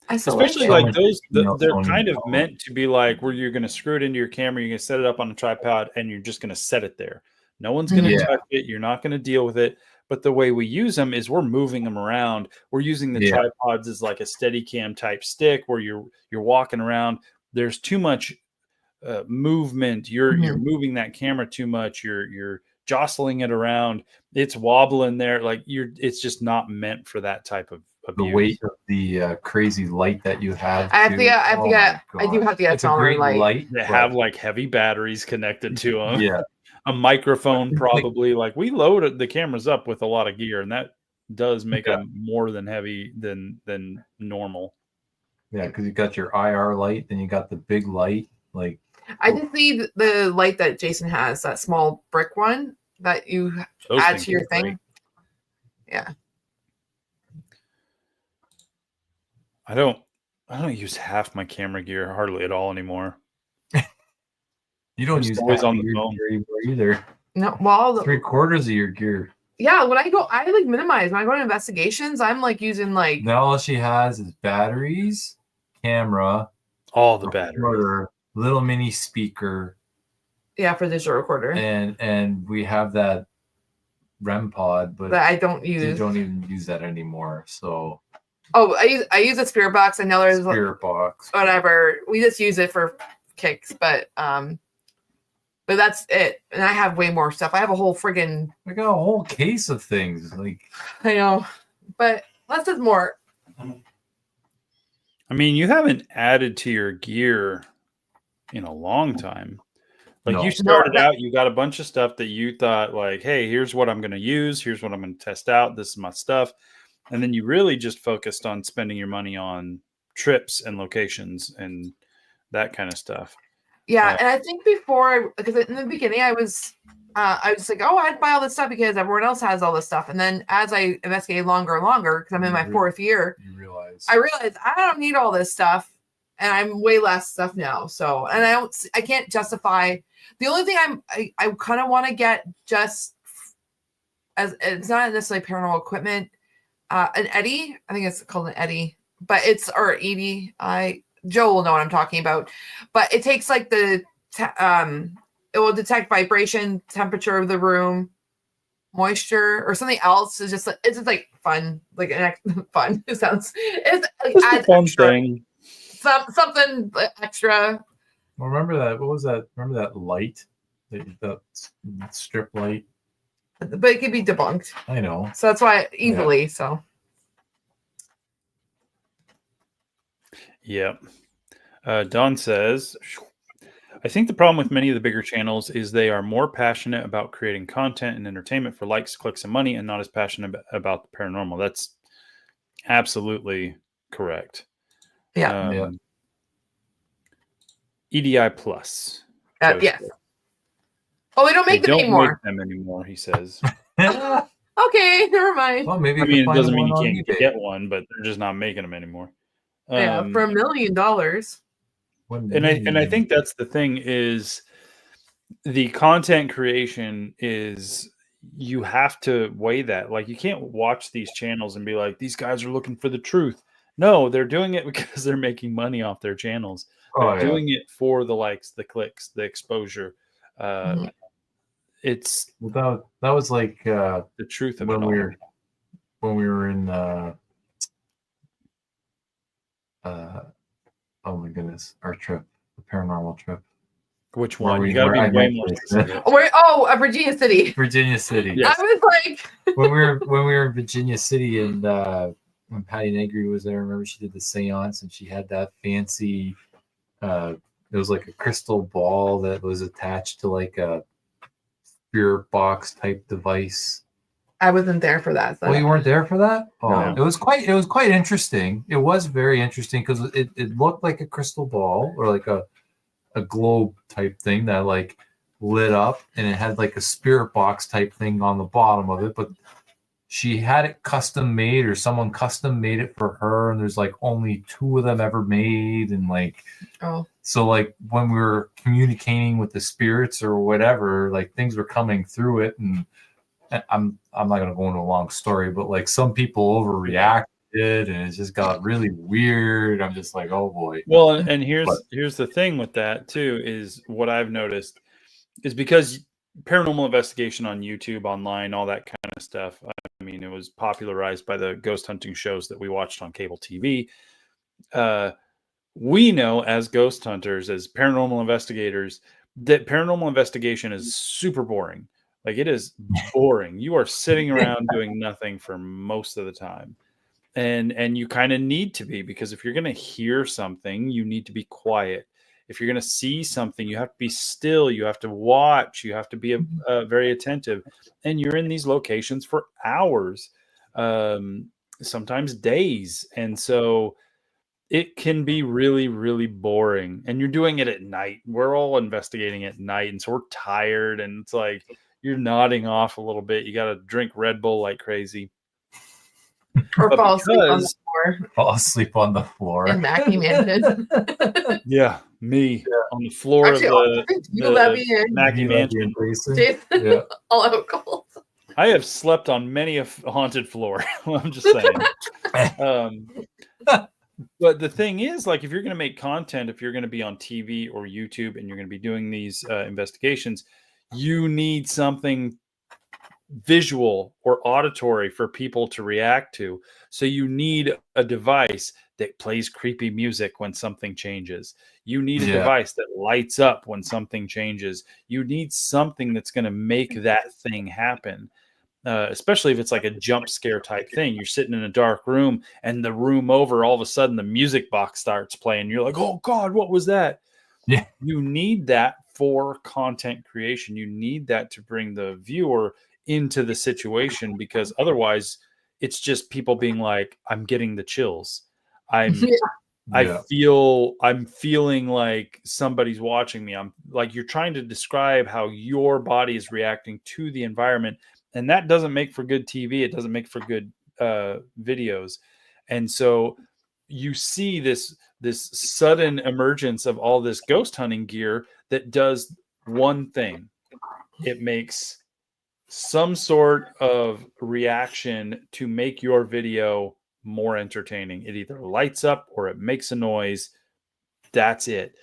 Especially like those, they're kind of meant to be like where you're going to screw it into your camera, you're going to set it up on a tripod, and you're just going to set it there. No one's going to touch it. You're not going to deal with it. But the way we use them is we're moving them around. We're using the tripods as like a Steadicam type stick where you're walking around. There's too much movement. You're moving that camera too much. You're jostling it around. It's wobbling there. Like it's just not meant for that type of the use. Weight of the crazy light that you have. I do have the taller light. They have like heavy batteries connected to them. Yeah. A microphone probably. Like we loaded the cameras up with a lot of gear, and that does make them more than heavy than normal. Yeah, because you got your IR light, then you got the big light. Like I just see the light that Jason has, that small brick one that you add to your thing. Great. Yeah. I don't use half my camera gear hardly at all anymore. You don't Just use always half on of the your phone. gear anymore either. No, well, 3/4 of your gear. yeah, when I go, I like minimize. When I go to investigations, I'm like using like Now all she has is batteries, camera, All the batteries. recorder, little mini speaker, yeah, for digital recorder and we have that REM pod, but that I don't you use. don't even use that anymore. So Oh, I use a spirit box. I know there's spirit box. whatever. We just use it for kicks, but that's it. And I have way more stuff. I have a whole friggin' I got a whole case of things. Like I know, but less is more. I mean, you haven't added to your gear in a long time. Like No. you started out, you got a bunch of stuff that you thought like, hey, here's what I'm going to use. Here's what I'm going to test out. This is my stuff. And then you really just focused on spending your money on trips and locations and that kind of stuff. Yeah, and I think before, because in the beginning I was just like, oh, I'd buy all this stuff because everyone else has all this stuff. And then as I investigated longer and longer, because I'm in my 4th year, I realized I don't need all this stuff, and I'm way less stuff now. So, and I can't justify. The only thing I kind of want to get just as it's not necessarily paranormal equipment, an Eddy. I think it's called an Eddy, but or Edie. Joe will know what I'm talking about, but it takes like it will detect vibration, temperature of the room, moisture, or something else. It's just like fun, like fun. It sounds it's like Just a fun extra, thing. something extra. Well, remember that? What was that? Remember that light, that strip light? But it could be debunked. I know. So that's why easily. Yeah. So. Yep. Don says, I think the problem with many of the bigger channels is they are more passionate about creating content and entertainment for likes, clicks, and money, and not as passionate about the paranormal. That's absolutely correct. Yeah. EDI Plus. Yes. Oh, they don't make them anymore. He says. Okay, never mind. Well, maybe I mean, it doesn't mean you can't get one, but they're just not making them anymore. Yeah, for $1 million. And I think that's the thing is the content creation is you have to weigh that. Like you can't watch these channels and be like, these guys are looking for the truth. No, they're doing it because they're making money off their channels. They're doing it for the likes, the clicks, the exposure. It's that was like the truth of when it all. When we were in oh my goodness, our trip, the paranormal trip. Which one? You gotta be way more specific. Virginia City. Virginia City. Yes. I was like when we were in Virginia City, and when Patty Negri was there, I remember she did the seance and she had that fancy it was like a crystal ball that was attached to like a spirit box type device. I wasn't there for that. So. Well, you weren't there for that? Oh, no. It was quite interesting. It was very interesting because it looked like a crystal ball or like a globe type thing that like lit up, and it had like a spirit box type thing on the bottom of it, but she had it custom made, or someone custom made it for her, and there's like only 2 of them ever made, and like so like when we were communicating with the spirits or whatever, like things were coming through it, and I'm not going to go into a long story, but like some people overreacted and it just got really weird. I'm just like, oh boy. Well, and here's the thing with that too, is what I've noticed is because paranormal investigation on YouTube, online, all that kind of stuff. I mean, it was popularized by the ghost hunting shows that we watched on cable TV. We know as ghost hunters, as paranormal investigators, that paranormal investigation is super boring. Like it is boring. You are sitting around doing nothing for most of the time. And you kind of need to be, because if you're going to hear something, you need to be quiet. If you're going to see something, you have to be still. You have to watch. You have to be very attentive. And you're in these locations for hours, sometimes days. And so it can be really, really boring. And you're doing it at night. We're all investigating at night. And so we're tired. And it's like you're nodding off a little bit. You got to drink Red Bull like crazy. Or fall asleep on the floor. Fall asleep on the floor. In Mackie Mansion. Yeah. Me on the floor Actually, of you let me in. Mackey Mansion. Jason, Yeah. all out cold. I have slept on many a haunted floor. I'm just saying. But the thing is, like, if you're going to make content, if you're going to be on TV or YouTube and you're going to be doing these investigations, you need something visual or auditory for people to react to. So you need a device that plays creepy music when something changes. You need a device that lights up when something changes. You need something that's going to make that thing happen. Especially if it's like a jump scare type thing. You're sitting in a dark room and the room over, all of a sudden the music box starts playing. You're like, oh God, what was that? Yeah. You need that for content creation. You need that to bring the viewer into the situation, because otherwise it's just people being like, I'm getting the chills. I'm feeling like somebody's watching me. I'm like, you're trying to describe how your body is reacting to the environment. And that doesn't make for good TV. It doesn't make for good videos. And so you see this sudden emergence of all this ghost hunting gear that does one thing. It makes some sort of reaction to make your video more entertaining. It either lights up or it makes a noise. That's it.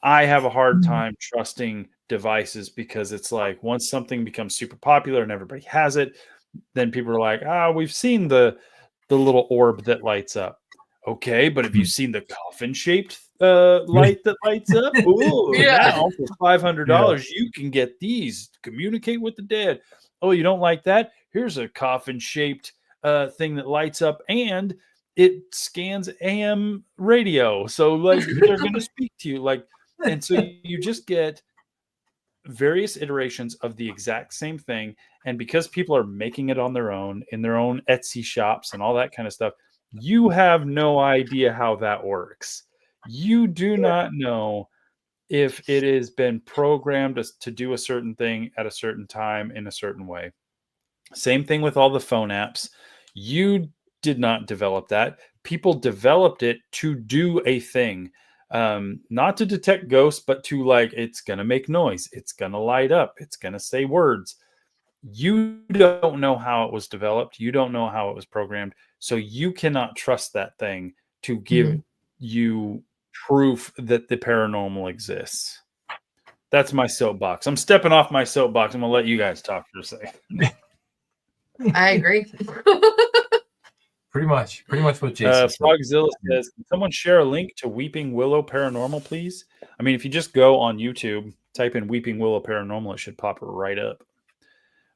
I have a hard time trusting devices, because it's like, once something becomes super popular and everybody has it, then people are like, we've seen the little orb that lights up. Okay, but have you seen the coffin-shaped light that lights up? Ooh, now for $500, you can get these to communicate with the dead. Oh, you don't like that? Here's a coffin-shaped thing that lights up, and it scans AM radio. So, like, they're going to speak to you. Like, and so you just get various iterations of the exact same thing. And because people are making it on their own, in their own Etsy shops and all that kind of stuff, you have no idea how that works. You do not know if it has been programmed to do a certain thing at a certain time in a certain way. Same thing with all the phone apps. You did not develop that. People developed it to do a thing. Not to detect ghosts, but to, like, it's going to make noise. It's going to light up. It's going to say words. You don't know how it was developed. You don't know how it was programmed. So you cannot trust that thing to give you proof that the paranormal exists. That's my soapbox. I'm stepping off my soapbox. I'm going to let you guys talk for a second. I agree. Pretty much what Jason said. Frogzilla says, can someone share a link to Weeping Willow Paranormal, please? I mean, if you just go on YouTube, type in Weeping Willow Paranormal, it should pop right up.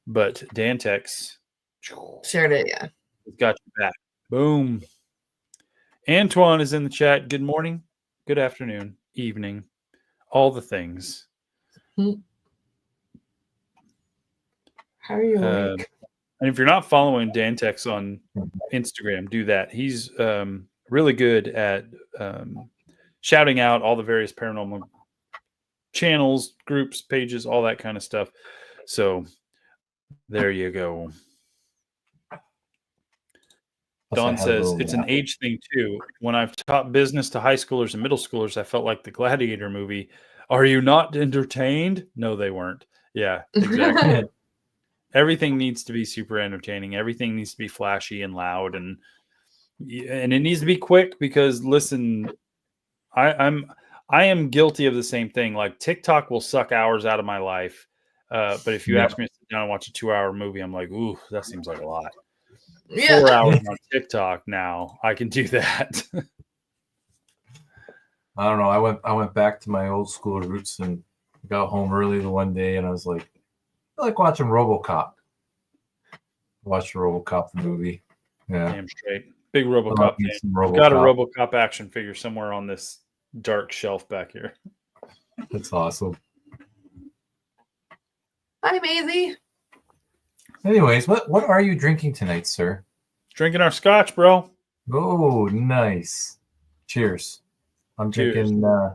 But Dantex shared it, yeah. Got you back. Boom. Antoine is in the chat. Good morning, good afternoon, evening, all the things. How are you awake? And if you're not following Dantex on Instagram, do that. He's really good at shouting out all the various paranormal channels, groups, pages, all that kind of stuff. So there you go. Don says, it's an age thing too. When I've taught business to high schoolers and middle schoolers, I felt like the Gladiator movie. Are you not entertained? No, they weren't. Yeah, exactly. Everything needs to be super entertaining. Everything needs to be flashy and loud, and it needs to be quick, because listen, I am guilty of the same thing. Like, TikTok will suck hours out of my life. But if you ask me to sit down and watch a 2-hour movie, I'm like, ooh, that seems like a lot. 4 hours on TikTok now, I can do that. I don't know. I went back to my old school roots and got home early the one day, and I was like, I like watching RoboCop. Watched RoboCop the movie. Yeah, damn straight. Big RoboCop fan. I've got a RoboCop action figure somewhere on this dark shelf back here. That's awesome. Hi, Maisie. Anyways, what are you drinking tonight, sir? Drinking our scotch, bro. Oh, nice. Cheers. I'm drinking. I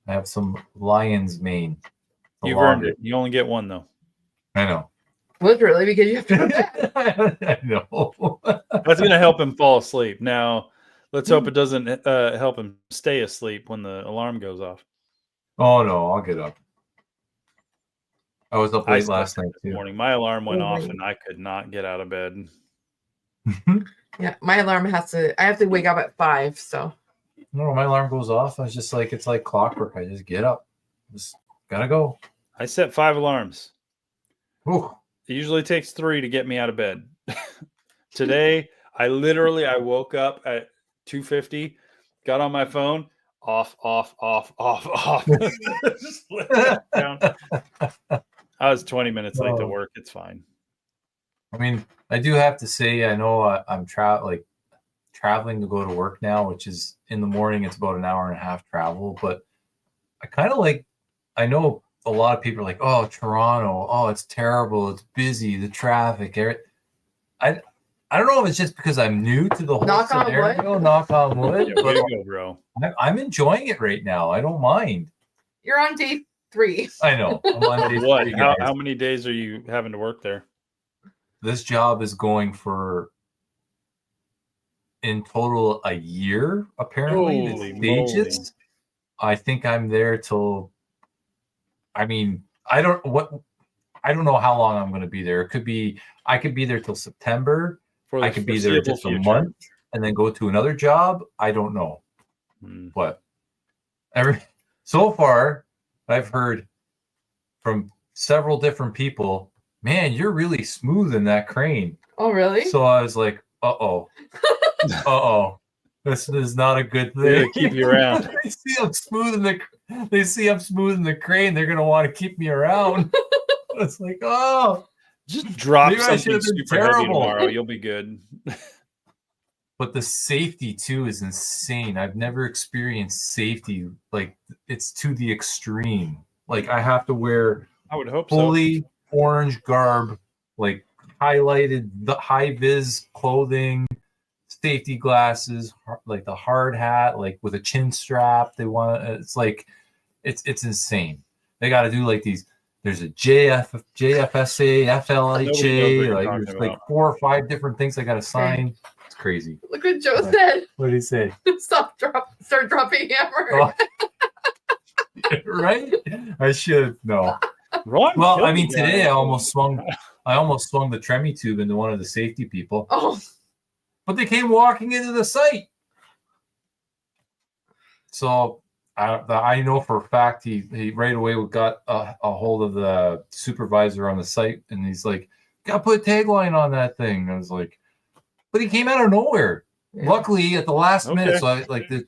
have some Lion's Mane. You've earned it. You only get one, though. I know. Literally, because you have to. I know. That's going to help him fall asleep. Now, let's hope it doesn't help him stay asleep when the alarm goes off. Oh no, I'll get up. I was up I late slept last night this too. morning. My alarm went Oh, off right. and I could not get out of bed. Yeah, my alarm I have to wake up at 5, so. No, my alarm goes off. I was just like, it's like clockwork. I just get up. Just gotta go. I set 5 alarms. Ooh. It usually takes 3 to get me out of bed. Today, I woke up at 2:50, got on my phone, off. Just let that down. I was 20 minutes late to work. It's fine. I mean, I do have to say, I know I'm traveling to go to work now, which is in the morning. It's about an hour and a half travel, but I kind of like. I know a lot of people are like, "Oh, Toronto, oh, it's terrible. It's busy. The traffic." I don't know if it's just because I'm new to the whole Knock on scenario. wood. Knock on wood. Yeah, but way to go, bro. I'm enjoying it right now. I don't mind. You're on day 3. I know. I'm on day What? 3, guys. How many days are you having to work there? This job is going for in total a year. Apparently, Holy the stages. moly. I think I'm there till. I mean, I don't know how long I'm going to be there. It could be I could be there till September. For the I could be there foreseeable just a future. month and then go to another job. I don't know. But so far, I've heard from several different people, man, you're really smooth in that crane. Oh, really? So I was like, uh-oh. Uh-oh. This is not a good thing. Keep you around. They see I'm smooth in the crane. They're gonna want to keep me around. It's like, oh, just drop maybe I should something have been super heavy terrible. tomorrow. You'll be good. But the safety too is insane. I've never experienced safety like it's to the extreme. Like I have to wear I would hope fully orange garb, like highlighted the high vis clothing, safety glasses, like the hard hat, like with a chin strap. They want it's like it's insane. They got to do like these. There's a JFSA, FLHA, like there's like 4 or 5 different things I got to sign. It's crazy. Look what Joe said. What did he say? Start dropping hammer. Oh. Right? I should no. Ron, well, I mean, today I almost swung the Tremie tube into one of the safety people. Oh. But they came walking into the site. So I know for a fact he right away got a hold of the supervisor on the site, and he's like, "Got to put a tagline on that thing." I was like, "But he came out of nowhere." Yeah. Luckily, at the last minute, so I like the.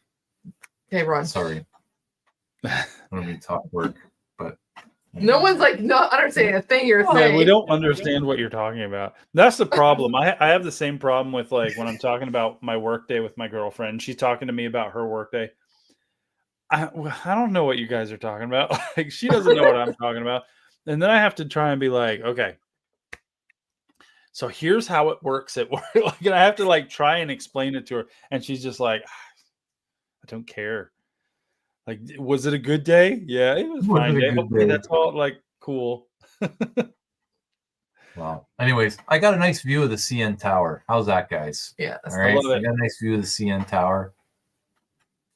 Okay, Ron. Sorry, I don't mean to talk work, but no one's like not understanding a thing you're saying. We don't understand what you're talking about. That's the problem. I have the same problem with like when I'm talking about my work day with my girlfriend. She's talking to me about her work day. I don't know what you guys are talking about. Like she doesn't know what I'm talking about. And then I have to try and be like, okay, so here's how it works at work. Like, and I have to like try and explain it to her. And she's just like, I don't care. Like, was it a good day? Yeah, it was a fine day. Okay, that's all like cool. Wow. Anyways, I got a nice view of the CN Tower. How's that, guys? Yeah, that's all right. I got a nice view of the CN Tower.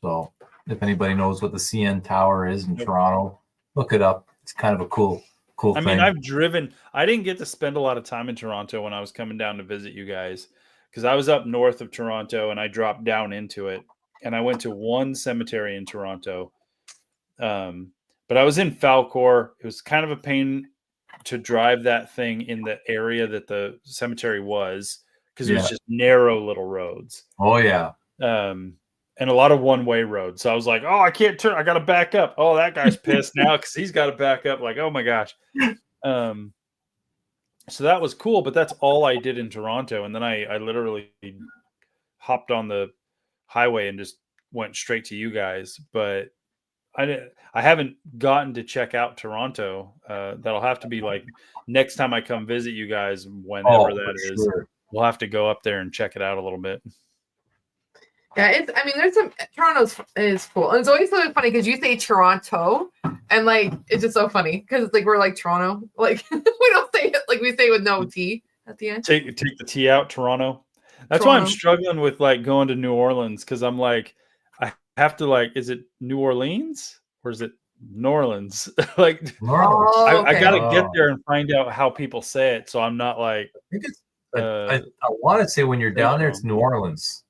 So if anybody knows what the CN Tower is in Toronto, look it up. It's kind of a cool thing. I mean, I've driven. I didn't get to spend a lot of time in Toronto when I was coming down to visit you guys because I was up north of Toronto and I dropped down into it. And I went to one cemetery in Toronto. But I was in Falcor. It was kind of a pain to drive that thing in the area that the cemetery was because it was just narrow little roads. Oh, yeah. And a lot of one-way roads. So I was like, oh, I can't turn. I got to back up. Oh, that guy's pissed now because he's got to back up. Like, oh, my gosh. So that was cool, but that's all I did in Toronto. And then I literally hopped on the highway and just went straight to you guys. But I haven't gotten to check out Toronto. That'll have to be like next time I come visit you guys, whenever that is. Sure. We'll have to go up there and check it out a little bit. Yeah, there's some Toronto is cool. And it's always so funny because you say Toronto and like it's just so funny because like we're like Toronto. Like we don't say it like we say it with no T at the end. Take the T out, Toronto. That's why I'm struggling with like going to New Orleans because I'm like I have to like, is it New Orleans or is it New Orleans. Like, Orleans. I got to get Oh. there and find out how people say it, so I'm not like. I think it's. I want to say when you're down there, it's New Orleans.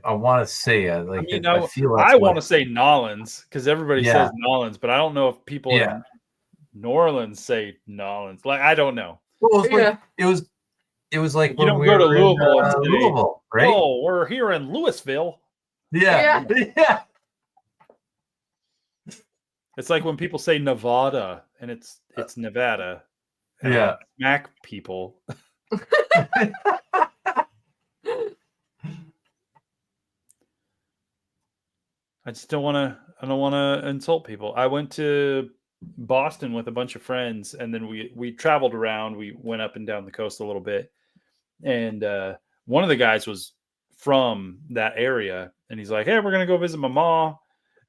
I want to say like I mean, I feel that's I want to say Nolans because everybody Yeah. says Nolans, but I don't know if people in New Orleans say Nolans. Like, I don't know. Well, it was like you when don't we go to were in Louisville and say, Louisville, right? "Oh, we're here in Louisville." Yeah. It's like when people say Nevada and it's Nevada. Yeah. Smack people. I just don't want to. I don't want to insult people. I went to Boston with a bunch of friends, and then we traveled around. We went up and down the coast a little bit, and one of the guys was from that area, and he's like, "Hey, we're gonna go visit my mom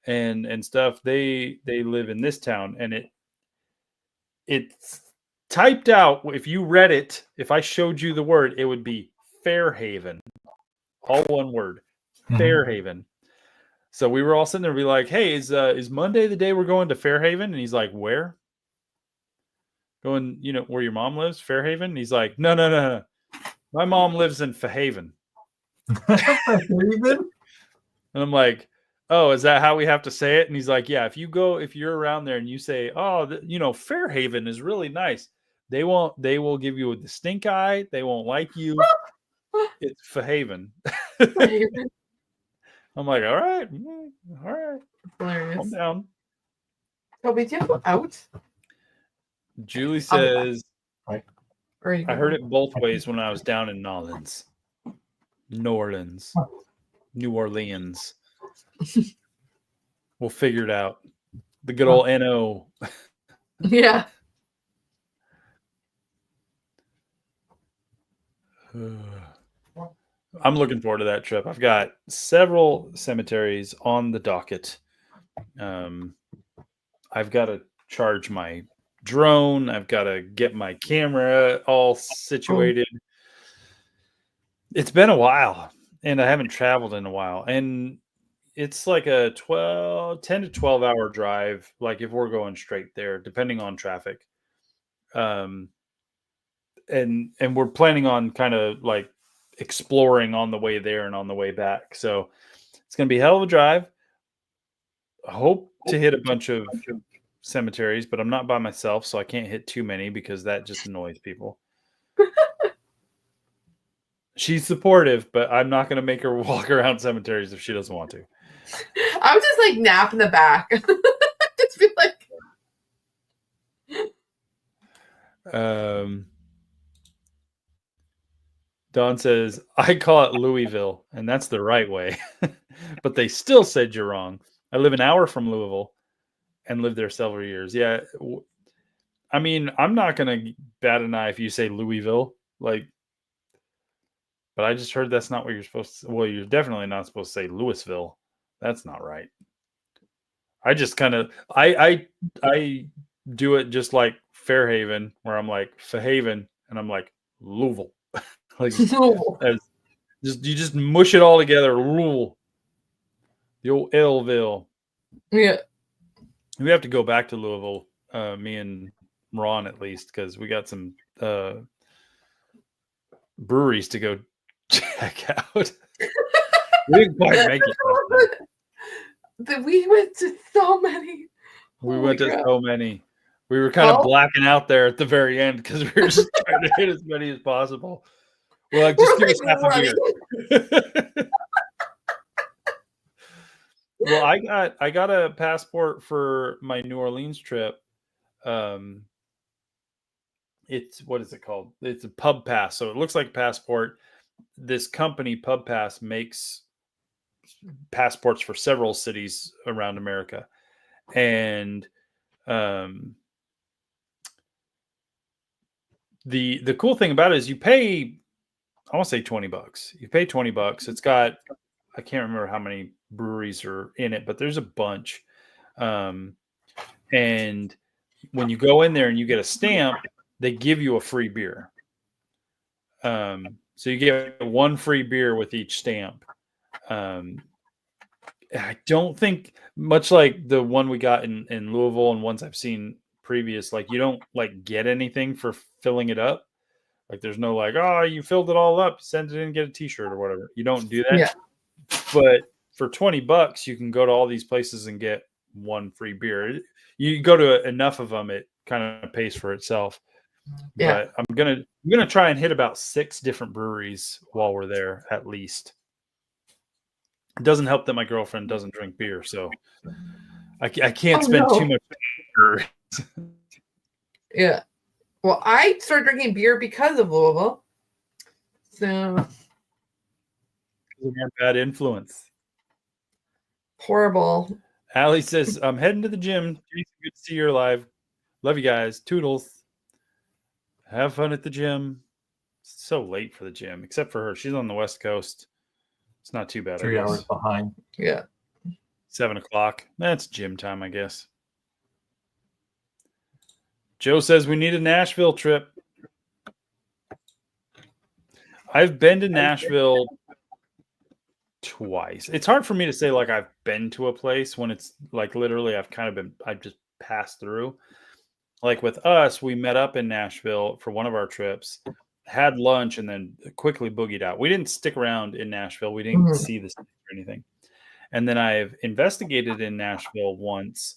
and stuff. They live in this town," and it's typed out. If you read it, if I showed you the word, it would be Fairhaven, all one word, Fairhaven. So we were all sitting there, be like, "Hey, is Monday the day we're going to Fairhaven?" And he's like, "Where?" Going, where your mom lives, Fairhaven? And he's like, No. My mom lives in Fairhaven. And I'm like, "Oh, is that how we have to say it?" And he's like, "Yeah, if you're around there and you say, oh, Fairhaven is really nice, they will give you a stink eye. They won't like you. It's Fairhaven." I'm like, all right. Hilarious. Calm down. Toby, do you go out? Julie says, I heard it both ways when I was down in New Orleans. We'll figure it out. The good old NO. Yeah. I'm looking forward to that trip. I've got several cemeteries on the docket. I've got to charge my drone. I've got to get my camera all situated. It's been a while, and I haven't traveled in a while. And it's like a 10 to 12 hour drive, like if we're going straight there, depending on traffic. And we're planning on kind of like exploring on the way there and on the way back. So it's going to be a hell of a drive. I hope to hit a bunch of cemeteries, but I'm not by myself, so I can't hit too many because that just annoys people. She's supportive, but I'm not going to make her walk around cemeteries if she doesn't want to. I would just like nap in the back. Just be like. Don says, I call it Louisville, and that's the right way. But they still said you're wrong. I live an hour from Louisville and lived there several years. Yeah. I mean, I'm not going to bat an eye if you say Louisville. Like, but I just heard that's not what you're supposed to. Well, you're definitely not supposed to say Louisville. That's not right. I just kind of, I do it just like Fairhaven, where I'm like Fairhaven, and I'm like Louisville. Like, you just mush it all together. Louisville. The old Lville. Yeah. We have to go back to Louisville, me and Ron at least, because we got some breweries to go check out. We didn't quite make it. We went to so many. We went to so many. We were kind of blacking out there at the very end because we were just trying to hit as many as possible. We're like, just give us half a beer. Well, I got a passport for my New Orleans trip. It's, what is it called? It's a pub pass. So it looks like a passport. This company, Pub Pass, makes passports for several cities around America. And the cool thing about it is you pay, I want to say $20. You pay $20. It's got, I can't remember how many breweries are in it, but there's a bunch. And when you go in there and you get a stamp, they give you a free beer. So you get one free beer with each stamp. I don't think, much like the one we got in Louisville and ones I've seen previous, like you don't like get anything for filling it up. Like there's no like, oh, you filled it all up, send it in, get a t-shirt or whatever. You don't do that. Yeah. But for $20, you can go to all these places and get one free beer. You go to enough of them, it kind of pays for itself. Yeah. But I'm gonna try and hit about 6 different breweries while we're there at least. It doesn't help that my girlfriend doesn't drink beer, so I can't spend too much beer. Yeah. Well, I started drinking beer because of Louisville. So Bad influence. horrible. Allie says, I'm heading to the gym. Jason, good to see you live. Love you guys. Toodles. Have fun at the gym. It's so late for the gym, except for her. She's on the West Coast. It's not too bad. 3 hours behind. Yeah. 7 o'clock. That's gym time, I guess. Joe says we need a Nashville trip. I've been to Nashville twice. It's hard for me to say like I've been to a place when it's like literally I've just passed through. Like with us, we met up in Nashville for one of our trips, had lunch, and then quickly boogied out. We didn't stick around in Nashville. We didn't see the city or anything. And then I've investigated in Nashville once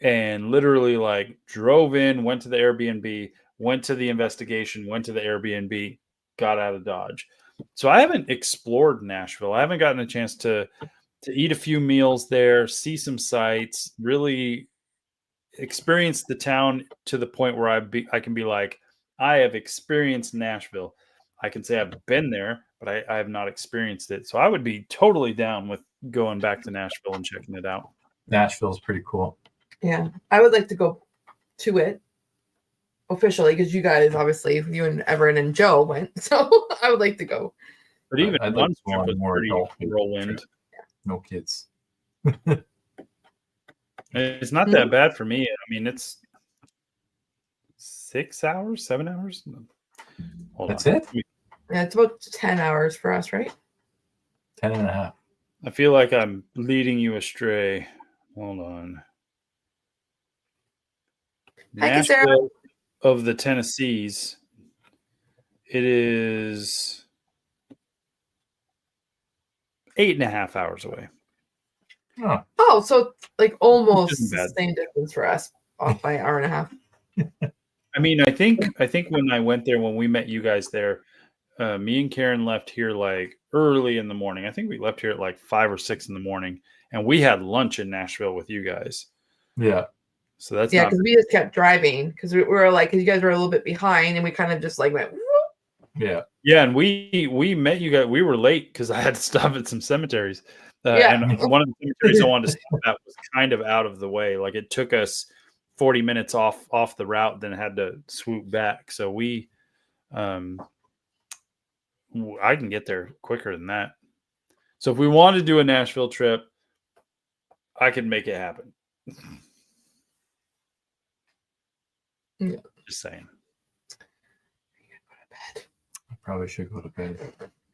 and literally like drove in, went to the Airbnb, went to the investigation, went to the Airbnb, got out of Dodge. So I haven't explored Nashville. I haven't gotten a chance to eat a few meals there, see some sights, really experience the town to the point where I can be like, I have experienced Nashville. I can say I've been there, but I have not experienced it. So I would be totally down with going back to Nashville and checking it out. Nashville's pretty cool. Yeah. I would like to go to it officially because you guys, obviously, you and Everett and Joe went. So I would like to go. But even I'd one like to go on trip was more pretty adult whirlwind. No kids. It's not that bad for me. I mean, it's 6 hours, 7 hours. Hold That's on. it? Yeah, it's about 10 hours for us, right? 10 and a half. I feel like I'm leading you astray. Hold on. Thank you, Sarah. Nashville of the Tennessees. It is 8.5 hours away. Oh, so like almost Isn't the bad. same distance for us, off by an hour and a half. I mean, I think when I went there, when we met you guys there, me and Karen left here like early in the morning. I think we left here at like 5 or 6 in the morning, and we had lunch in Nashville with you guys. Yeah. So that's Yeah, not because we just kept driving because we were like, because you guys were a little bit behind, and we kind of just like went. Whoop. Yeah. Yeah, and we met you guys. We were late because I had to stop at some cemeteries. Yeah. And one of the cemeteries I wanted to stop at was kind of out of the way. Like it took us 40 minutes off the route, then had to swoop back. So I can get there quicker than that. So if we want to do a Nashville trip, I can make it happen. Yeah. Just saying. I probably should go to bed.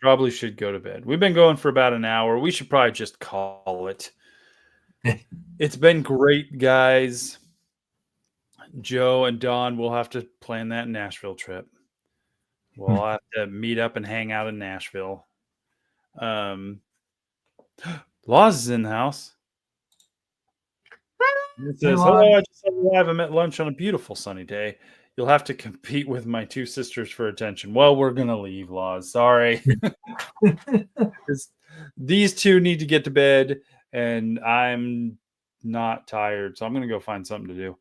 Probably should go to bed. We've been going for about an hour. We should probably just call it. It's been great, guys. Joe and Don will have to plan that Nashville trip. We'll have to meet up and hang out in Nashville. Laws is in the house. It says, hello, I just arrived. I'm at lunch on a beautiful sunny day. You'll have to compete with my 2 sisters for attention. Well, we're going to leave, Laws. Sorry. These 2 need to get to bed, and I'm not tired, so I'm going to go find something to do.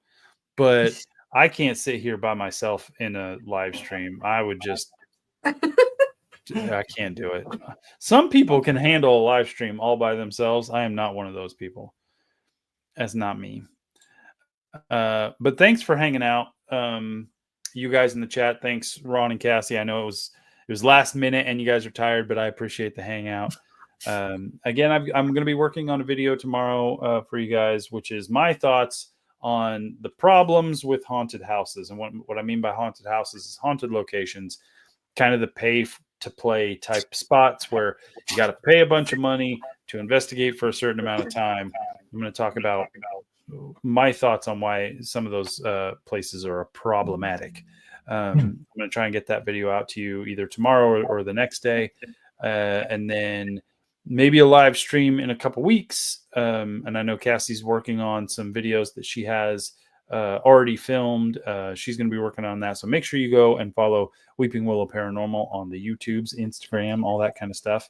But I can't sit here by myself in a live stream. I would just I can't do it. Some people can handle a live stream all by themselves. I am not one of those people. That's not me. But thanks for hanging out. You guys in the chat. Thanks, Ron and Cassie. I know it was last minute and you guys are tired, but I appreciate the hangout. Again, I'm going to be working on a video tomorrow for you guys, which is my thoughts on the problems with haunted houses. And what I mean by haunted houses is haunted locations, kind of the pay to play type spots where you got to pay a bunch of money to investigate for a certain amount of time. I'm going to talk about my thoughts on why some of those places are problematic. I'm going to try and get that video out to you either tomorrow or the next day. And then maybe a live stream in a couple weeks. And I know Cassie's working on some videos that she has already filmed. She's going to be working on that. So make sure you go and follow Weeping Willow Paranormal on the YouTubes, Instagram, all that kind of stuff.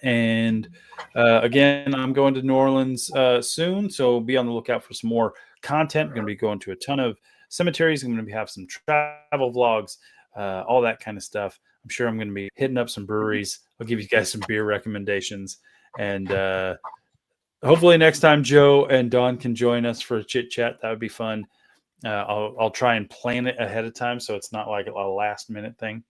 And again, I'm going to New Orleans soon, so be on the lookout for some more content. I'm going to be going to a ton of cemeteries. I'm going to have some travel vlogs, all that kind of stuff. I'm sure I'm going to be hitting up some breweries. I'll give you guys some beer recommendations. And hopefully next time Joe and Dawn can join us for a chit chat. That would be fun. I'll try and plan it ahead of time so it's not like a last minute thing.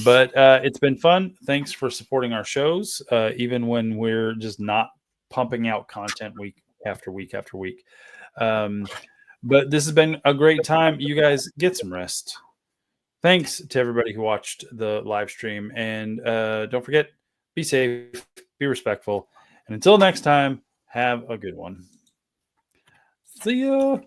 But it's been fun. Thanks for supporting our shows, even when we're just not pumping out content week after week after week. But this has been a great time. You guys get some rest. Thanks to everybody who watched the live stream. And don't forget, be safe, be respectful. And until next time, have a good one. See ya.